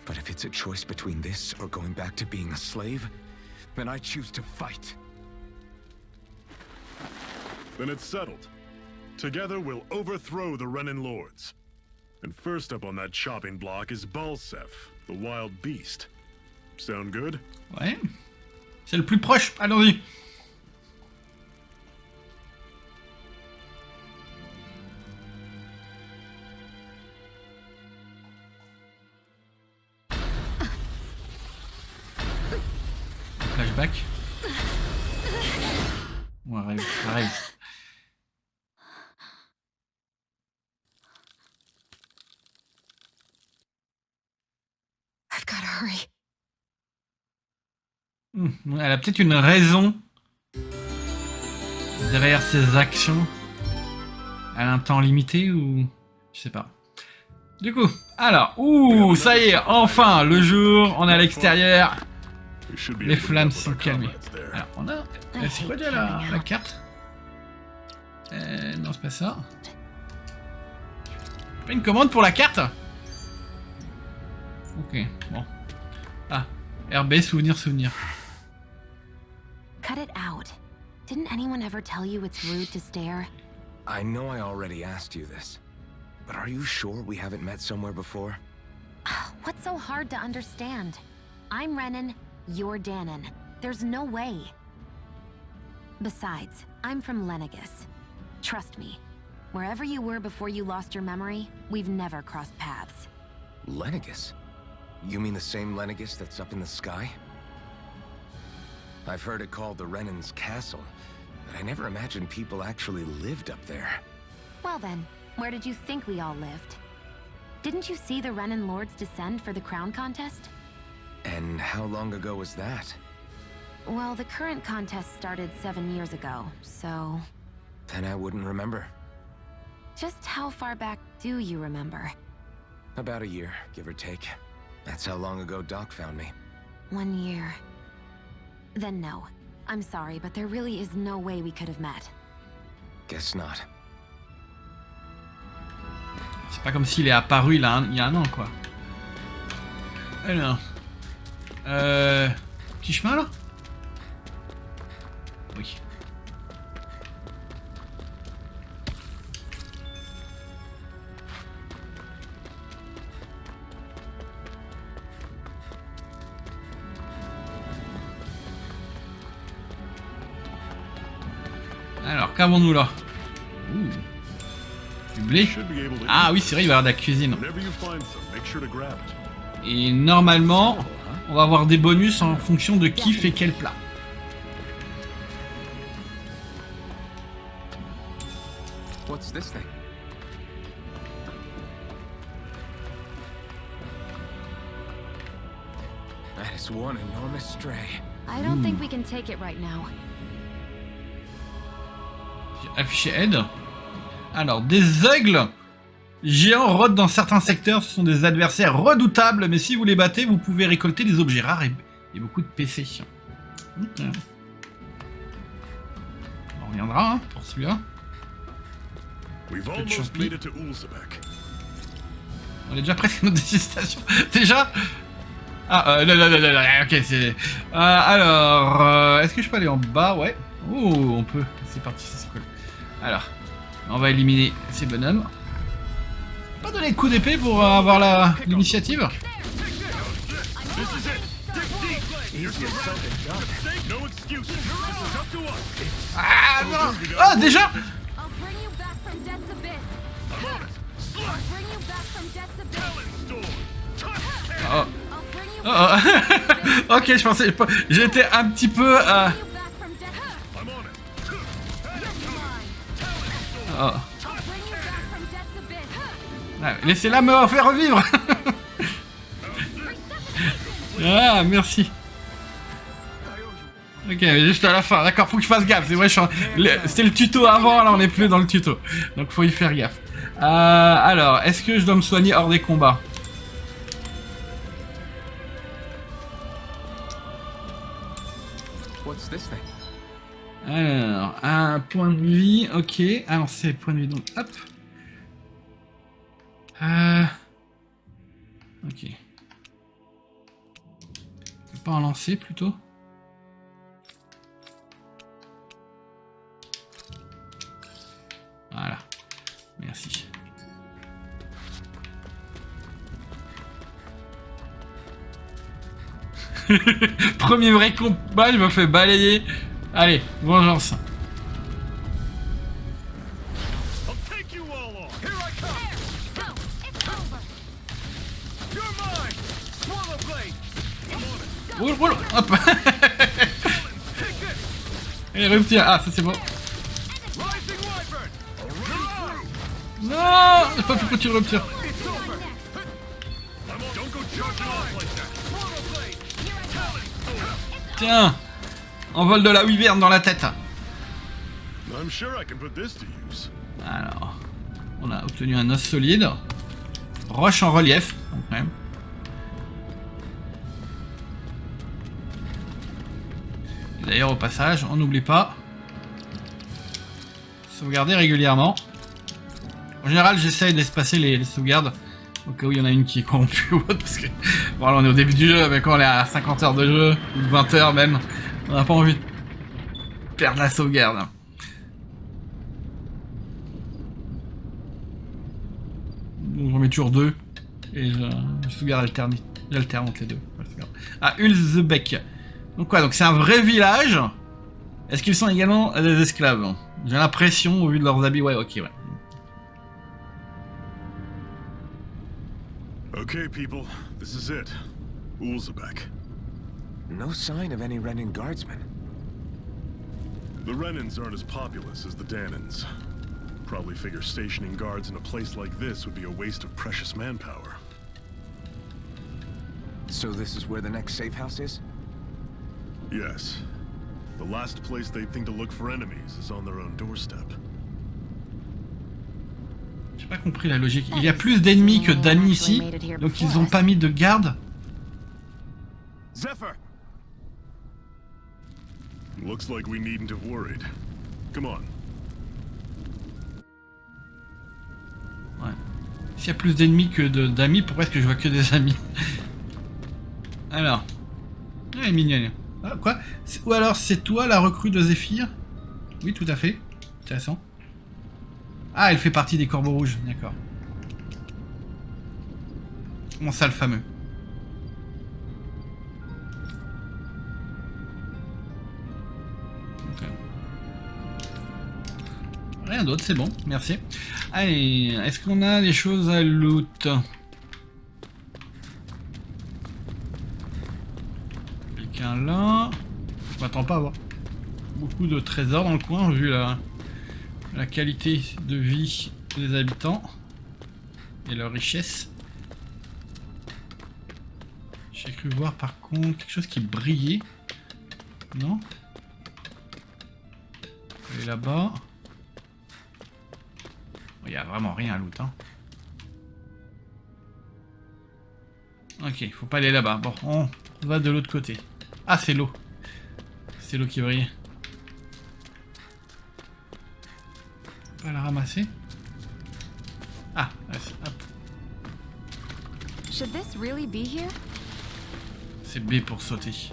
[SPEAKER 4] But if it's a choice between this or going back to being a slave, then I choose to fight.
[SPEAKER 2] Then it's settled. Together we'll overthrow the Renan Lords. And first up on that chopping block is Balsef, the wild beast. Sound good?
[SPEAKER 1] Ouais. C'est le plus proche, allons-y. Flashback. Bon, arrête.
[SPEAKER 5] I've gotta hurry.
[SPEAKER 1] Elle a peut-être une raison derrière ses actions. Elle a un temps limité ou... Je sais pas. Du coup, alors, ça y est, enfin, le jour, on est à l'extérieur. Les flammes sont calmées. Alors, on a... C'est quoi déjà la carte? Non, c'est pas ça. Pas une commande pour la carte? Ok, bon. Ah, RB, souvenir.
[SPEAKER 5] Cut it out. Didn't anyone ever tell you it's rude to stare?
[SPEAKER 4] I know I already asked you this, but are you sure we haven't met somewhere before?
[SPEAKER 5] What's so hard to understand? I'm Renan, you're Danon. There's no way. Besides, I'm from Lenegus. Trust me, wherever you were before you lost your memory, we've never crossed paths.
[SPEAKER 4] Lenegus? You mean the same Lenegus that's up in the sky? I've heard it called the Renan's Castle, but I never imagined people actually lived up there.
[SPEAKER 5] Well then, where did you think we all lived? Didn't you see the Renan Lords descend for the crown contest?
[SPEAKER 4] And how long ago was that?
[SPEAKER 5] Well, the current contest started 7 years ago, so...
[SPEAKER 4] Then I wouldn't remember.
[SPEAKER 5] Just how far back do you remember?
[SPEAKER 4] About a year, give or take. That's how long ago Doc found me.
[SPEAKER 5] 1 year. Then no. I'm sorry, but there really is no way we could have met.
[SPEAKER 4] Guess not.
[SPEAKER 1] C'est pas comme s'il est apparu il y a un an, quoi. Alors... Petit chemin, là? Oui. Alors, qu'avons-nous là? Ouh. Du blé. Ah oui, c'est vrai, il va y avoir de la cuisine. Et normalement, on va avoir des bonus en fonction de qui fait quel plat.
[SPEAKER 4] What's this thing? That is one enormous stray.
[SPEAKER 5] I don't think we can take it right now.
[SPEAKER 1] Afficher aide. Alors, des aigles géants rôdent dans certains secteurs. Ce sont des adversaires redoutables, mais si vous les battez, vous pouvez récolter des objets rares et beaucoup de PC. Okay. On reviendra hein, pour celui-là. On est déjà presque à notre destination. Déjà. Ah, ok, c'est... alors, est-ce que je peux aller en bas? Ouais. Oh, on peut. C'est parti, c'est cool. Alors, on va éliminer ces bonhommes. Pas donner le coup d'épée pour avoir l'initiative. Ah non! Ah, déjà! Oh. Oh, oh. Ok, je pensais pas. J'étais un petit peu. Oh. Ouais, laissez-la me faire revivre. Ah, merci. Ok, juste à la fin. D'accord, faut que je fasse gaffe. C'est vrai, c'était le tuto avant, là on est plus dans le tuto. Donc faut y faire gaffe. Alors, est-ce que je dois me soigner hors des combats? Alors, un point de vie, ok. Alors, c'est point de vie, donc hop. Ok. Pas en lancer plutôt. Voilà. Merci. Premier vrai combat, je me fais balayer. Allez, vengeance. Hop. Et rupture. Ah, ça c'est bon. Non, j'ai pas pu continuer rupture. Tiens, envol de la wyvern dans la tête. Alors, on a obtenu un os solide. Roche en relief, quand même. D'ailleurs, au passage, on n'oublie pas sauvegarder régulièrement. En général, j'essaye d'espacer les sauvegardes au cas où il y en a une qui est corrompue ou autre, parce que voilà, on est au début du jeu, mais quand on est à 50 heures de jeu, ou 20 heures même, on n'a pas envie de perdre la sauvegarde. Donc j'en mets toujours deux, et je sauvegarde j'alterne entre les deux. Ah, Ulzbeck. Donc quoi, donc c'est un vrai village. Est-ce qu'ils sont également des esclaves? J'ai l'impression, au vu de leurs habits, ouais, ok, ouais.
[SPEAKER 2] Okay, people, this is it. Ulzbeck.
[SPEAKER 4] No sign of any Renin guardsmen.
[SPEAKER 2] The Renins aren't as populous as the Danins. Probably figure stationing guards in a place like this would be a waste of precious manpower.
[SPEAKER 4] So this is where the next safe house is?
[SPEAKER 2] Yes. The last place they'd think to look for enemies is on their own doorstep.
[SPEAKER 1] J'ai pas compris la logique. Il y a plus d'ennemis que d'amis ici, donc ils ont pas mis de garde.
[SPEAKER 2] Zephyr! Looks like we needn't have worried. Come on.
[SPEAKER 1] Ouais. S'il y a plus d'ennemis que d'amis, pourquoi est-ce que je vois que des amis? Alors. Elle est mignonne. Ah, quoi? Ou alors c'est toi la recrue de Zephyr? Oui, tout à fait. Intéressant. Ah, elle fait partie des corbeaux rouges, d'accord. Comment ça, le fameux? Ok. Rien d'autre, c'est bon, merci. Allez, est-ce qu'on a des choses à loot? Quelqu'un là? Je m'attends pas à avoir beaucoup de trésors dans le coin, vu la qualité de vie des habitants et leur richesse. J'ai cru voir par contre quelque chose qui brillait. Non? Et là-bas. Il n'y a vraiment rien à loot. Hein. Ok, faut pas aller là-bas. Bon, on va de l'autre côté. Ah, c'est l'eau. C'est l'eau qui brille. On va la ramasser. Ah, hop.
[SPEAKER 5] Should this really be here?
[SPEAKER 1] C'est B pour sauter.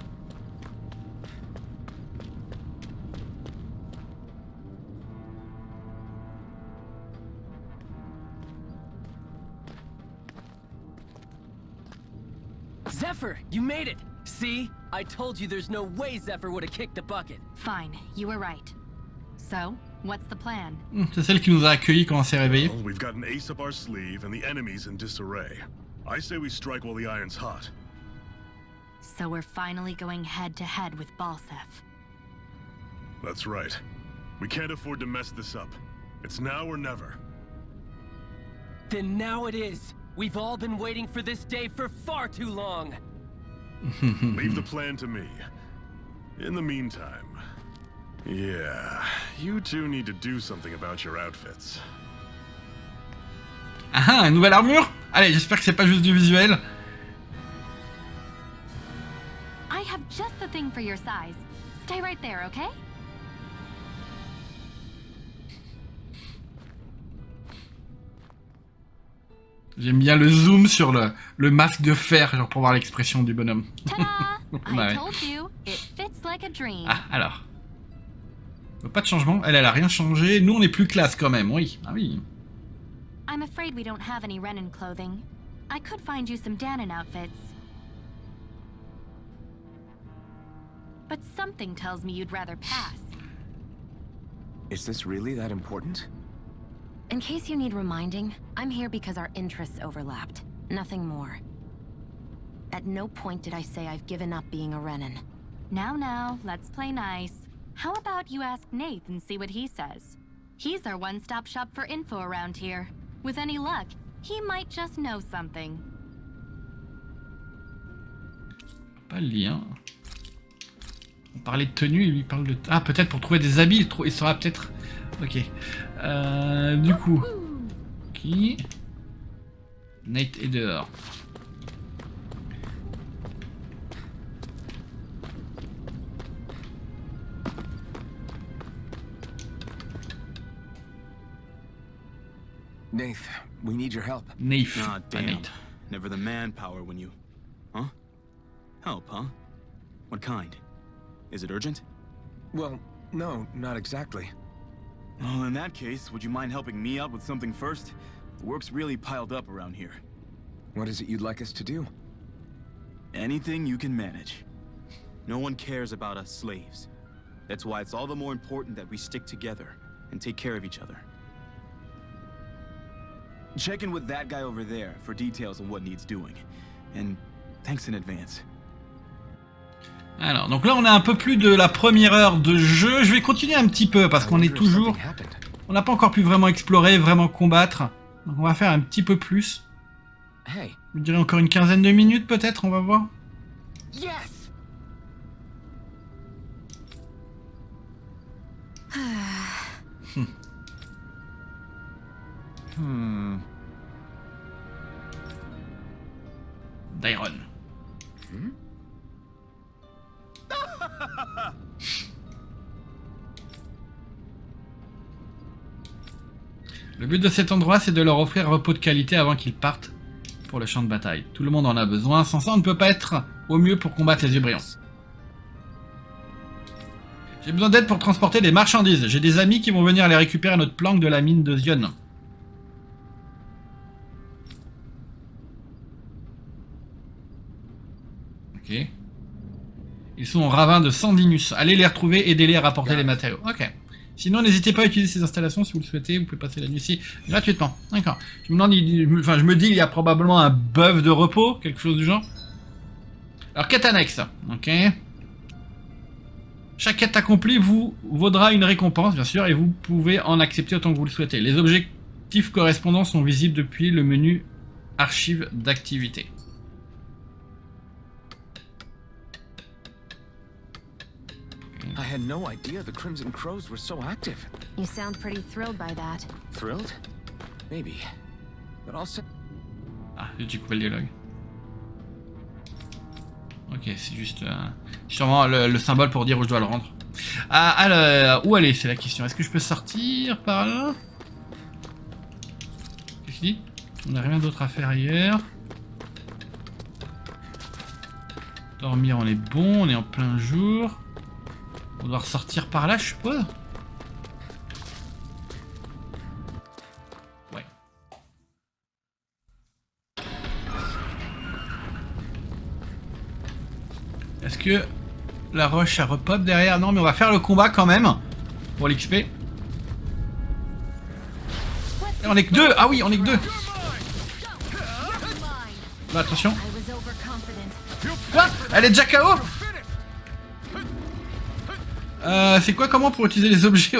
[SPEAKER 8] Zephyr, you made it! See? I told you there's no way Zephyr would have kicked the bucket.
[SPEAKER 7] Fine, you were right. So, what's the plan?
[SPEAKER 1] C'est celle qui nous a accueillis quand on s'est réveillé.
[SPEAKER 2] Well, we've got an ace up our sleeve and the enemy's in disarray. I say we strike while the iron's hot.
[SPEAKER 7] So we're finally going head to head with Balsef.
[SPEAKER 2] That's right. We can't afford to mess this up. It's now or never.
[SPEAKER 8] Then now it is. We've all been waiting for this day for far too long.
[SPEAKER 2] Leave the plan to me. In the meantime, yeah, you two need to do something about your outfits.
[SPEAKER 1] Ah, une nouvelle armure? Allez, j'espère que c'est pas juste du visuel.
[SPEAKER 7] I have just the thing for your size. Stay right there, okay?
[SPEAKER 1] J'aime bien le zoom sur le masque de fer, genre pour voir l'expression du bonhomme.
[SPEAKER 7] Ta-da!
[SPEAKER 1] Bah
[SPEAKER 7] I
[SPEAKER 1] ouais.
[SPEAKER 7] told you, it fits like a dream.
[SPEAKER 1] Ah, alors. Pas de changement, elle a rien changé. Nous, on est plus classe quand même, oui. Ah oui.
[SPEAKER 7] I'm afraid we don't have any Renan clothing. I could find you some Danon outfits. But something tells me you'd rather pass.
[SPEAKER 4] Is this really that important?
[SPEAKER 5] In case you need reminding, I'm here because our interests overlapped. Nothing more. At no point did I say I've given up being a Renan.
[SPEAKER 7] Now, let's play nice. How about you ask Nath and see what he says? He's our one-stop shop for info around here. With any luck, he might just know something.
[SPEAKER 1] Pas le lien. On parlait de tenue, lui parle de... Ah, peut-être pour trouver des habits, il sera peut-être... Ok. Du coup... Qui... Nate est dehors.
[SPEAKER 4] Nath, we need your help.
[SPEAKER 1] Nath,
[SPEAKER 9] Ah,
[SPEAKER 1] pas
[SPEAKER 9] damn.
[SPEAKER 1] Nate.
[SPEAKER 9] Never the manpower when you... Huh? Help, huh? What kind? Is it urgent?
[SPEAKER 4] Well, no, not exactly.
[SPEAKER 9] Well, in that case, would you mind helping me out with something first? The work's really piled up around here.
[SPEAKER 4] What is it you'd like us to do?
[SPEAKER 9] Anything you can manage. No one cares about us slaves. That's why it's all the more important that we stick together and take care of each other. Check in with that guy over there for details on what needs doing. And thanks in advance.
[SPEAKER 1] Alors, donc là on a un peu plus de la première heure de jeu. Je vais continuer un petit peu parce qu'on est toujours... On n'a pas encore pu vraiment explorer, vraiment combattre. Donc on va faire un petit peu plus.
[SPEAKER 4] Hey.
[SPEAKER 1] Je dirais encore une quinzaine de minutes peut-être, on va voir.
[SPEAKER 8] Yes!
[SPEAKER 1] Dairon. Le but de cet endroit, c'est de leur offrir un repos de qualité avant qu'ils partent pour le champ de bataille. Tout le monde en a besoin, sans ça on ne peut pas être au mieux pour combattre les Ubrions. J'ai besoin d'aide pour transporter des marchandises. J'ai des amis qui vont venir les récupérer à notre planque de la mine de Zion. Ok. Ils sont au ravin de Sandinus. Allez les retrouver, aidez-les à rapporter les matériaux. Ok. Sinon, n'hésitez pas à utiliser ces installations si vous le souhaitez. Vous pouvez passer la nuit ici gratuitement. D'accord. Je me dis, il y a probablement un buff de repos, quelque chose du genre. Alors, quête annexe. Ok. Chaque quête accomplie vous vaudra une récompense, bien sûr, et vous pouvez en accepter autant que vous le souhaitez. Les objectifs correspondants sont visibles depuis le menu archives d'activité.
[SPEAKER 4] I had no idea the Crimson Crows were so active.
[SPEAKER 5] You sound pretty thrilled by that.
[SPEAKER 4] Thrilled? Maybe. But also...
[SPEAKER 1] Ah, j'ai coupé le dialogue. Ok, c'est juste sûrement le symbole pour dire où je dois le rendre. Ah, alors, où aller, c'est la question. Est-ce que je peux sortir par là? Qu'est-ce qu'il dit? On n'a rien d'autre à faire ailleurs. Dormir, on est bon, on est en plein jour. On doit ressortir par là, je suppose. Ouais. Est-ce que la roche ça repop derrière? Non, mais on va faire le combat quand même pour l'XP. Et on est que deux. Ah oui, on est que deux. Bah, attention. Quoi? Elle est déjà KO? C'est quoi, comment pour utiliser les objets?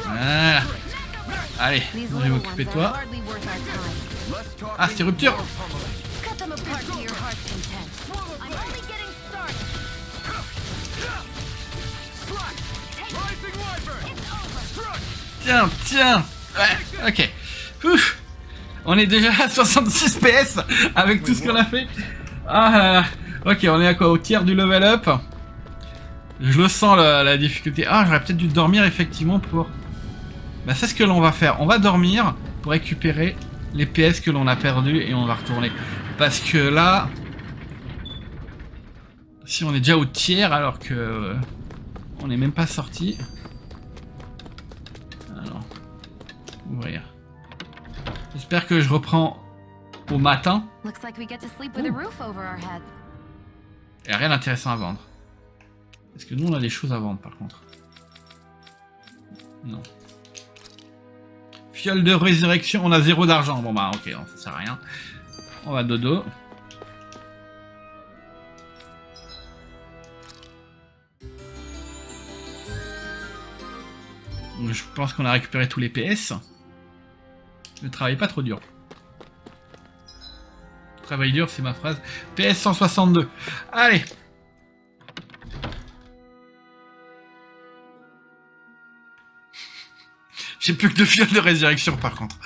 [SPEAKER 1] Voilà. Allez, je vais m'occuper de toi. Ah, c'est rupture. Tiens, tiens. Ouais, ok. Ouf. On est déjà à 66 PS avec tout ce qu'on a fait. Ah, ok, on est à quoi? Au tiers du level up. Je le sens la difficulté. Ah, j'aurais peut-être dû dormir effectivement pour... Bah c'est ce que l'on va faire. On va dormir pour récupérer les PS que l'on a perdus et on va retourner. Parce que là... Si on est déjà au tiers alors que... on n'est même pas sorti. Alors... Ouvrir. J'espère que je reprends au matin. Il n'y a rien d'intéressant à vendre. Est-ce que nous on a des choses à vendre par contre? Non. Fiole de résurrection, on a 0 d'argent. Bon bah ok, non, ça sert à rien. On va dodo. Je pense qu'on a récupéré tous les PS. Ne travaillez pas trop dur. Travail dur, c'est ma phrase. PS 162. Allez. J'ai plus que 2 fioles de résurrection par contre.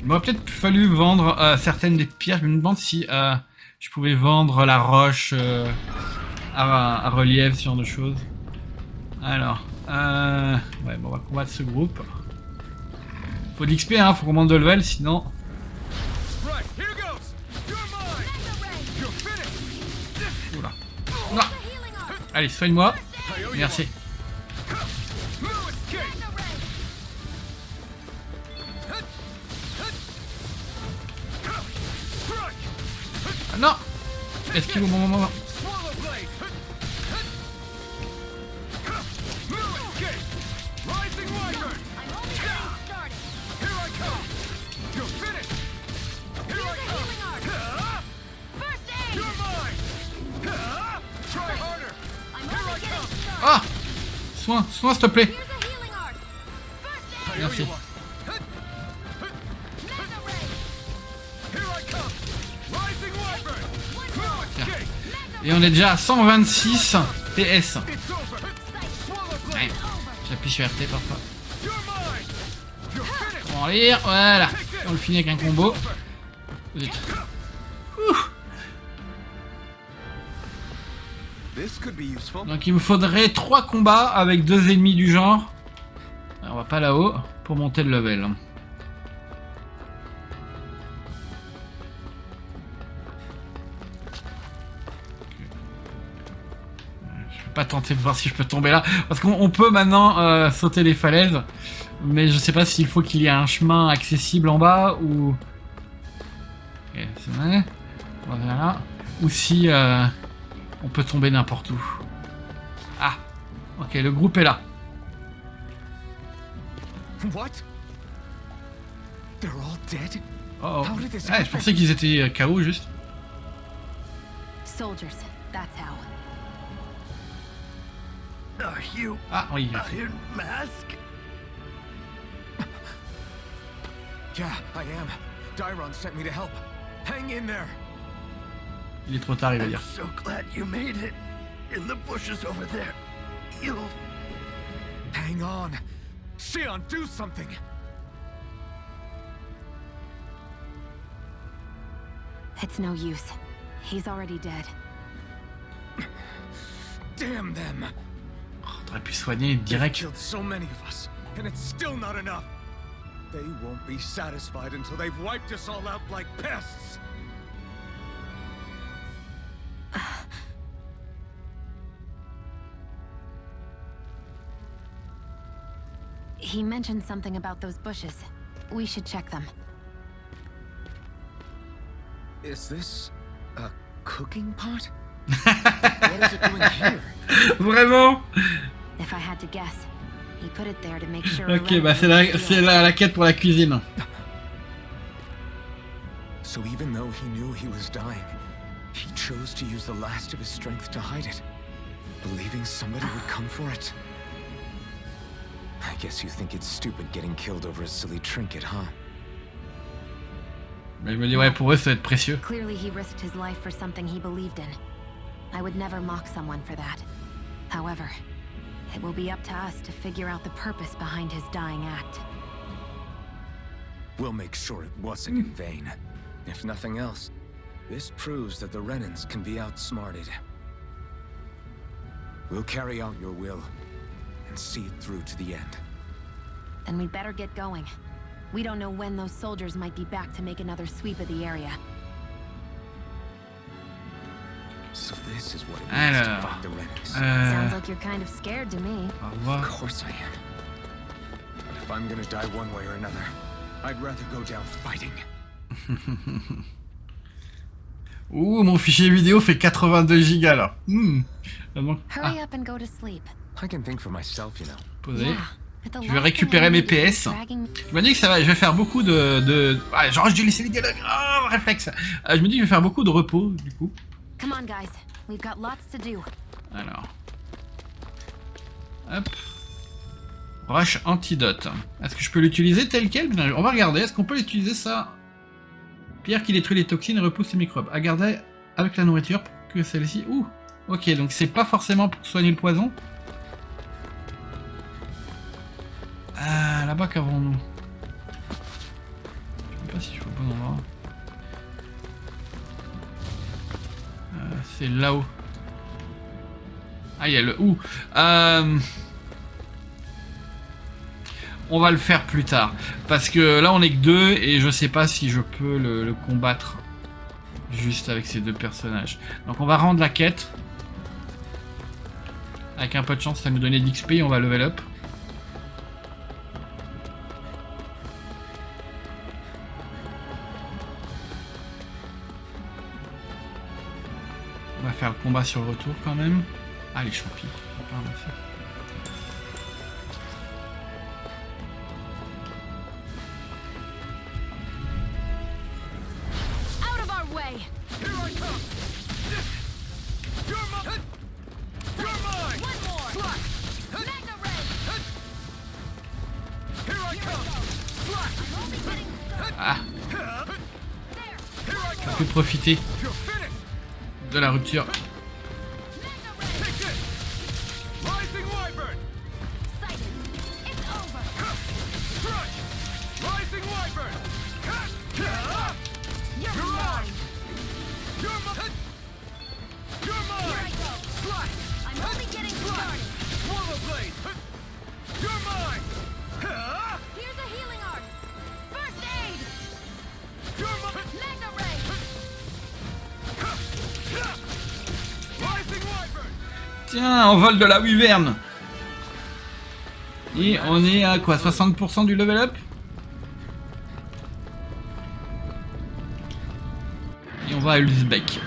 [SPEAKER 1] Il m'aurait peut-être fallu vendre certaines des pierres. Je me demande si je pouvais vendre la roche à relief, ce genre de choses. Alors, ouais, bon, on va combattre ce groupe. Faut de l'XP, hein, faut qu'on monte de level, sinon... Oula. Oula. Allez, soigne-moi. Merci. Ah non! Esquive au bon moment. Ah! Soin, s'il te plaît. Merci. Tiens. Et on est déjà à 126 PS. Ouais. J'appuie sur RT parfois. On va lire, voilà. On le finit avec un combo.
[SPEAKER 4] This could be useful.
[SPEAKER 1] Donc il me faudrait 3 combats avec 2 ennemis du genre. Alors, on va pas là-haut pour monter le level. Je peux pas tenter de voir si je peux tomber là. Parce qu'on peut maintenant sauter les falaises. Mais je sais pas s'il faut qu'il y ait un chemin accessible en bas ou... Ok, c'est vrai. Voilà. Ou si on peut tomber n'importe où. Ah, ok, le groupe est là.
[SPEAKER 4] What? They're all dead?
[SPEAKER 1] Oh,
[SPEAKER 4] How did this
[SPEAKER 1] ah, je
[SPEAKER 4] happen?
[SPEAKER 1] pensais qu'ils étaient KO juste.
[SPEAKER 5] Soldiers, that's how.
[SPEAKER 3] Are you
[SPEAKER 1] Ah oui.
[SPEAKER 3] Iron Mask?
[SPEAKER 4] Yeah, I am. Dairon sent me to help. Hang in there.
[SPEAKER 1] Il est trop tard, il va
[SPEAKER 3] I'm
[SPEAKER 1] dire.
[SPEAKER 3] so glad you made it. In the bushes over there. You'll...
[SPEAKER 4] Hang on. Xion, do something.
[SPEAKER 5] It's no use. He's already dead.
[SPEAKER 4] Damn them.
[SPEAKER 1] Oh, t'aurais pu soigner
[SPEAKER 4] They've
[SPEAKER 1] direct.
[SPEAKER 4] killed so many of us, and it's still not enough. They won't be satisfied until they've wiped us all out like pests.
[SPEAKER 5] He mentioned something about those bushes. We should check them.
[SPEAKER 4] Is this a cooking pot? What is it doing here?
[SPEAKER 1] Vraiment?
[SPEAKER 5] If I had to guess, he put it there to make sure.
[SPEAKER 1] Ok, bah c'est la quête pour la cuisine.
[SPEAKER 4] So even though he knew he was dying, he chose to use the last of his strength to hide it, believing somebody would come for it. I guess you think it's stupid getting killed over a silly trinket, huh?
[SPEAKER 1] Mais je me dis ouais, pour eux ça va être précieux.
[SPEAKER 5] Clearly, he risked his life for something he believed in. I would never mock someone for that. However, it will be up to us to figure out the purpose behind his dying act.
[SPEAKER 4] We'll make sure it wasn't in vain. If nothing else, this proves that the Renans can be outsmarted. We'll carry out your will and see it through to the end.
[SPEAKER 5] Then we'd better get going. We don't know when those soldiers might be back to make another sweep of the area.
[SPEAKER 4] So this is what it means to
[SPEAKER 1] Alors,
[SPEAKER 4] fight the Renans.
[SPEAKER 5] Sounds like you're kind of scared to me.
[SPEAKER 1] au
[SPEAKER 4] Of
[SPEAKER 1] revoir.
[SPEAKER 4] course I am. But if I'm gonna die one way or another, I'd rather go down fighting.
[SPEAKER 1] Ouh, mon fichier vidéo fait 82 gigas là. Donc,
[SPEAKER 5] Hurry up and go to sleep.
[SPEAKER 4] I can think for myself, you know.
[SPEAKER 1] posé.
[SPEAKER 5] Yeah, but the
[SPEAKER 1] Je vais
[SPEAKER 5] last
[SPEAKER 1] récupérer
[SPEAKER 5] thing I
[SPEAKER 1] mes
[SPEAKER 5] need is
[SPEAKER 1] PS.
[SPEAKER 5] dragging-
[SPEAKER 1] Je me dis que ça va, je vais faire beaucoup de... Ah, genre je dû laisser les dialogues. Ah, réflexe. Je me dis que je vais faire beaucoup de repos du coup.
[SPEAKER 5] Come on, guys. We've got lots to do.
[SPEAKER 1] Alors. Hop. Rush antidote. Est-ce que je peux l'utiliser tel quel? On va regarder. Est-ce qu'on peut l'utiliser ça? Pierre qui détruit les toxines et repousse les microbes. À garder avec la nourriture pour que celle-ci... Ouh. Ok, donc c'est pas forcément pour soigner le poison. Ah, là-bas qu'avons-nous? Je sais pas si je suis au bon endroit. C'est là-haut. Ah, il y a le ou. On va le faire plus tard. Parce que là, on est que deux et je sais pas si je peux le combattre juste avec ces deux personnages. Donc, on va rendre la quête. Avec un peu de chance, ça va nous donner d'XP et on va level up. On va faire le combat sur le retour quand même. Ah, les champis. On va pas ramasser.
[SPEAKER 5] Out of our way!
[SPEAKER 3] Here I come! You're mine! You're mine!
[SPEAKER 5] One more!
[SPEAKER 3] Slack!
[SPEAKER 5] Magna Ray!
[SPEAKER 3] Here I come! Slack!
[SPEAKER 1] Ah,
[SPEAKER 3] Here I
[SPEAKER 1] on
[SPEAKER 3] come!
[SPEAKER 1] peut profiter
[SPEAKER 3] You're finished!
[SPEAKER 1] de la rupture.
[SPEAKER 3] Take this! Rising Wyvern!
[SPEAKER 5] Sighted! It's over!
[SPEAKER 3] Strike! Rising Wyvern!
[SPEAKER 5] You're
[SPEAKER 3] You're
[SPEAKER 5] mine!
[SPEAKER 3] You're mine! You're
[SPEAKER 5] Here I
[SPEAKER 3] mine!
[SPEAKER 5] go!
[SPEAKER 3] Slack!
[SPEAKER 1] Tiens, on vole de la wyvern. Et on est à quoi, 60% du level up? Et on va à Ulzbek.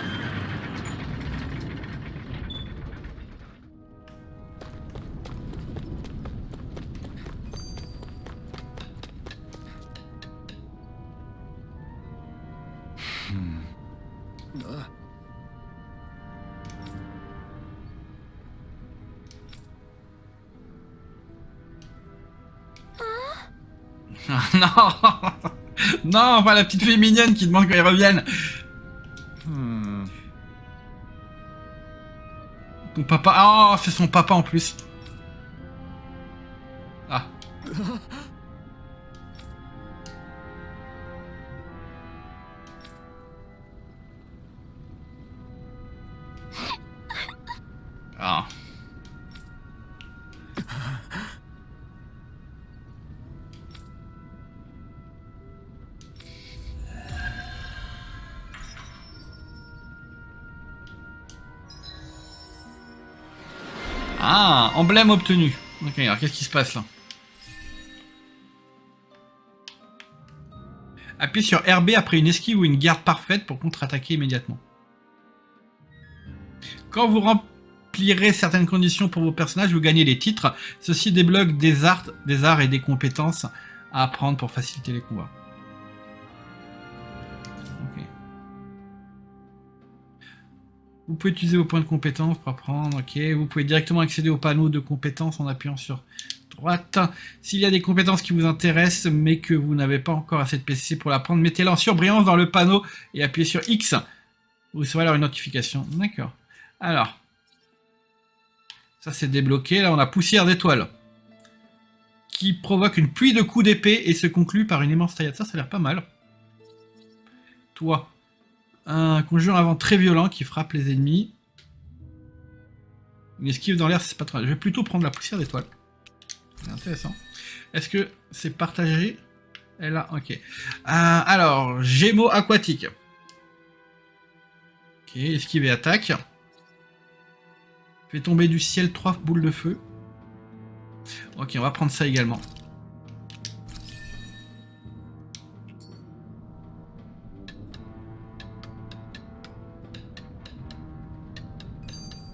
[SPEAKER 1] Ah, non. Non, pas la petite fille mignonne qui demande quand ils reviennent. Ton papa... Oh, c'est son papa en plus. Ah. Ah. Ah, emblème obtenu. Ok, alors qu'est-ce qui se passe là? Appuyez sur RB après une esquive ou une garde parfaite pour contre-attaquer immédiatement. Quand vous remplirez certaines conditions pour vos personnages, vous gagnez des titres. Ceci débloque des arts et des compétences à apprendre pour faciliter les combats. Ok. Vous pouvez utiliser vos points de compétences pour apprendre. Ok. Vous pouvez directement accéder au panneau de compétences en appuyant sur droite. S'il y a des compétences qui vous intéressent mais que vous n'avez pas encore assez de PC pour l'apprendre, mettez-la en surbrillance dans le panneau et appuyez sur X. Vous recevrez alors une notification. D'accord. Alors, ça c'est débloqué. Là, on a poussière d'étoiles qui provoque une pluie de coups d'épée et se conclut par une immense taillade. Ça a l'air pas mal. Toi, un conjure un vent très violent qui frappe les ennemis. Une esquive dans l'air, c'est pas trop. Je vais plutôt prendre la poussière d'étoiles. C'est intéressant. Est-ce que c'est partagé? Elle a, ok. Alors, Gémeaux aquatique. Ok, esquive et attaque. Fait tomber du ciel 3 boules de feu. Ok, on va prendre ça également.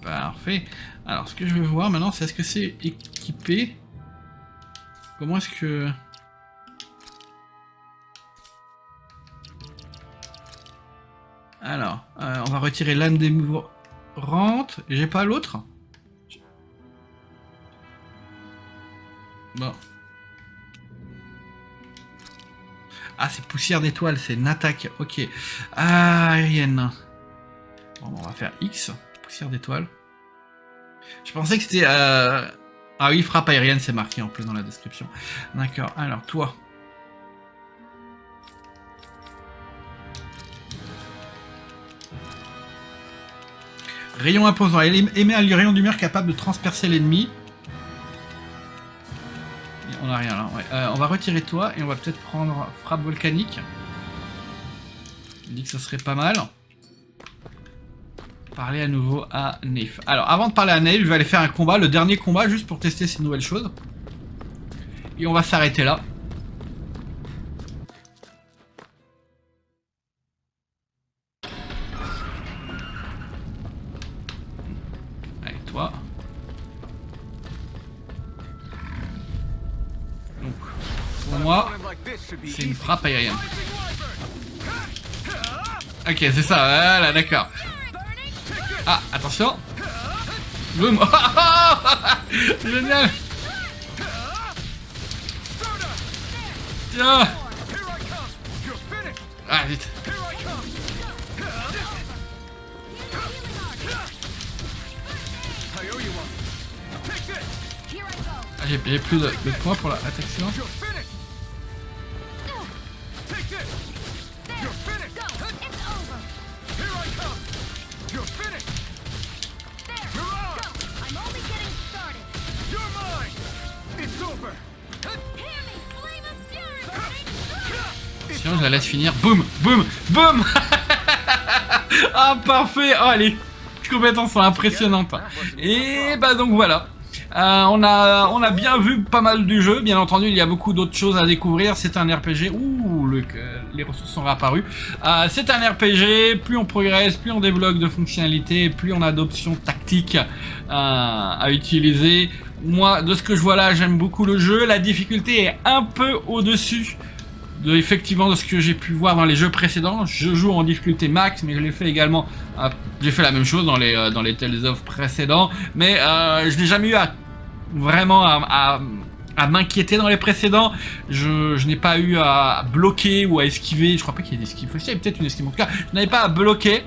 [SPEAKER 1] Parfait. Alors, ce que je veux voir maintenant, c'est est-ce que c'est équipé? Comment est-ce que... Alors, on va retirer l'âme démouvante. J'ai pas l'autre? Bon. Ah, c'est poussière d'étoile, c'est une attaque. Ok. Aérienne. Bon, on va faire X. Poussière d'étoile. Je pensais que c'était... Ah oui, frappe aérienne, c'est marqué en plus dans la description. D'accord, alors toi. Rayon imposant. Elle émet un rayon d'humeur capable de transpercer l'ennemi. On n'a rien là. Ouais. On va retirer toi et on va peut-être prendre frappe volcanique. Il dit que ça serait pas mal. Parler à nouveau à Neif. Alors, avant de parler à Neif, je vais aller faire un combat, le dernier combat, juste pour tester ces nouvelles choses. Et on va s'arrêter là. Allez, toi. Donc, pour moi, c'est une frappe aérienne. Ok, c'est ça, voilà, d'accord. Ah, attention. Boum. Génial. Tiens. Ah, vite. Ah, j'ai plus de points pour l'attaque suivante. Sinon je la laisse finir. Boum, boum, boum. Ah parfait. Oh, allez. compétences sont impressionnantes. Et bah donc voilà. On a bien vu pas mal du jeu, bien entendu il y a beaucoup d'autres choses à découvrir, c'est un RPG, les ressources sont réapparues, c'est un RPG, plus on progresse, plus on débloque de fonctionnalités, plus on a d'options tactiques à utiliser. Moi de ce que je vois là j'aime beaucoup le jeu, la difficulté est un peu au-dessus effectivement de ce que j'ai pu voir dans les jeux précédents. Je joue en difficulté max, mais je l'ai fait également, j'ai fait la même chose dans les Tales of précédents, mais je n'ai jamais eu vraiment à m'inquiéter dans les précédents. Je n'ai pas eu à bloquer ou à esquiver, je crois pas qu'il y ait d'esquive, il y avait peut-être une esquive, en tout cas je n'avais pas à bloquer.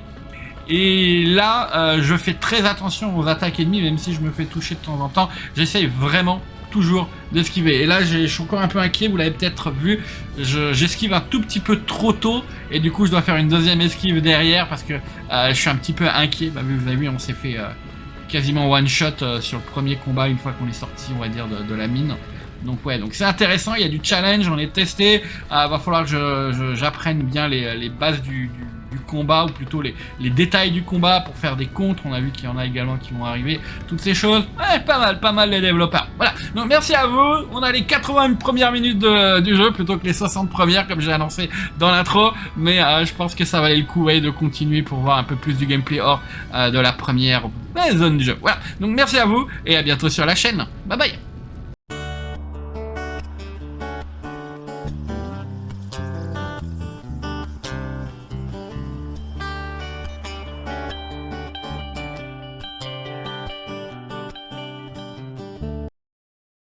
[SPEAKER 1] Et là je fais très attention aux attaques ennemies, même si je me fais toucher de temps en temps, j'essaye vraiment toujours d'esquiver. Et là je suis encore un peu inquiet, vous l'avez peut-être vu, j'esquive un tout petit peu trop tôt et du coup je dois faire une deuxième esquive derrière parce que je suis un petit peu inquiet. Bah, vous avez vu, on s'est fait quasiment one shot sur le premier combat une fois qu'on est sorti, on va dire, de la mine. Donc ouais, donc c'est intéressant, il y a du challenge, on est testé, va falloir que j'apprenne bien les bases du combat, ou plutôt les détails du combat pour faire des contres. On a vu qu'il y en a également qui vont arriver, toutes ces choses. Ouais, pas mal les développeurs. Voilà, donc merci à vous. On a les 80 premières minutes du jeu plutôt que les 60 premières comme j'ai annoncé dans l'intro, mais je pense que ça valait le coup de continuer pour voir un peu plus du gameplay hors de la première zone du jeu. Voilà, donc merci à vous et à bientôt sur la chaîne. Bye bye.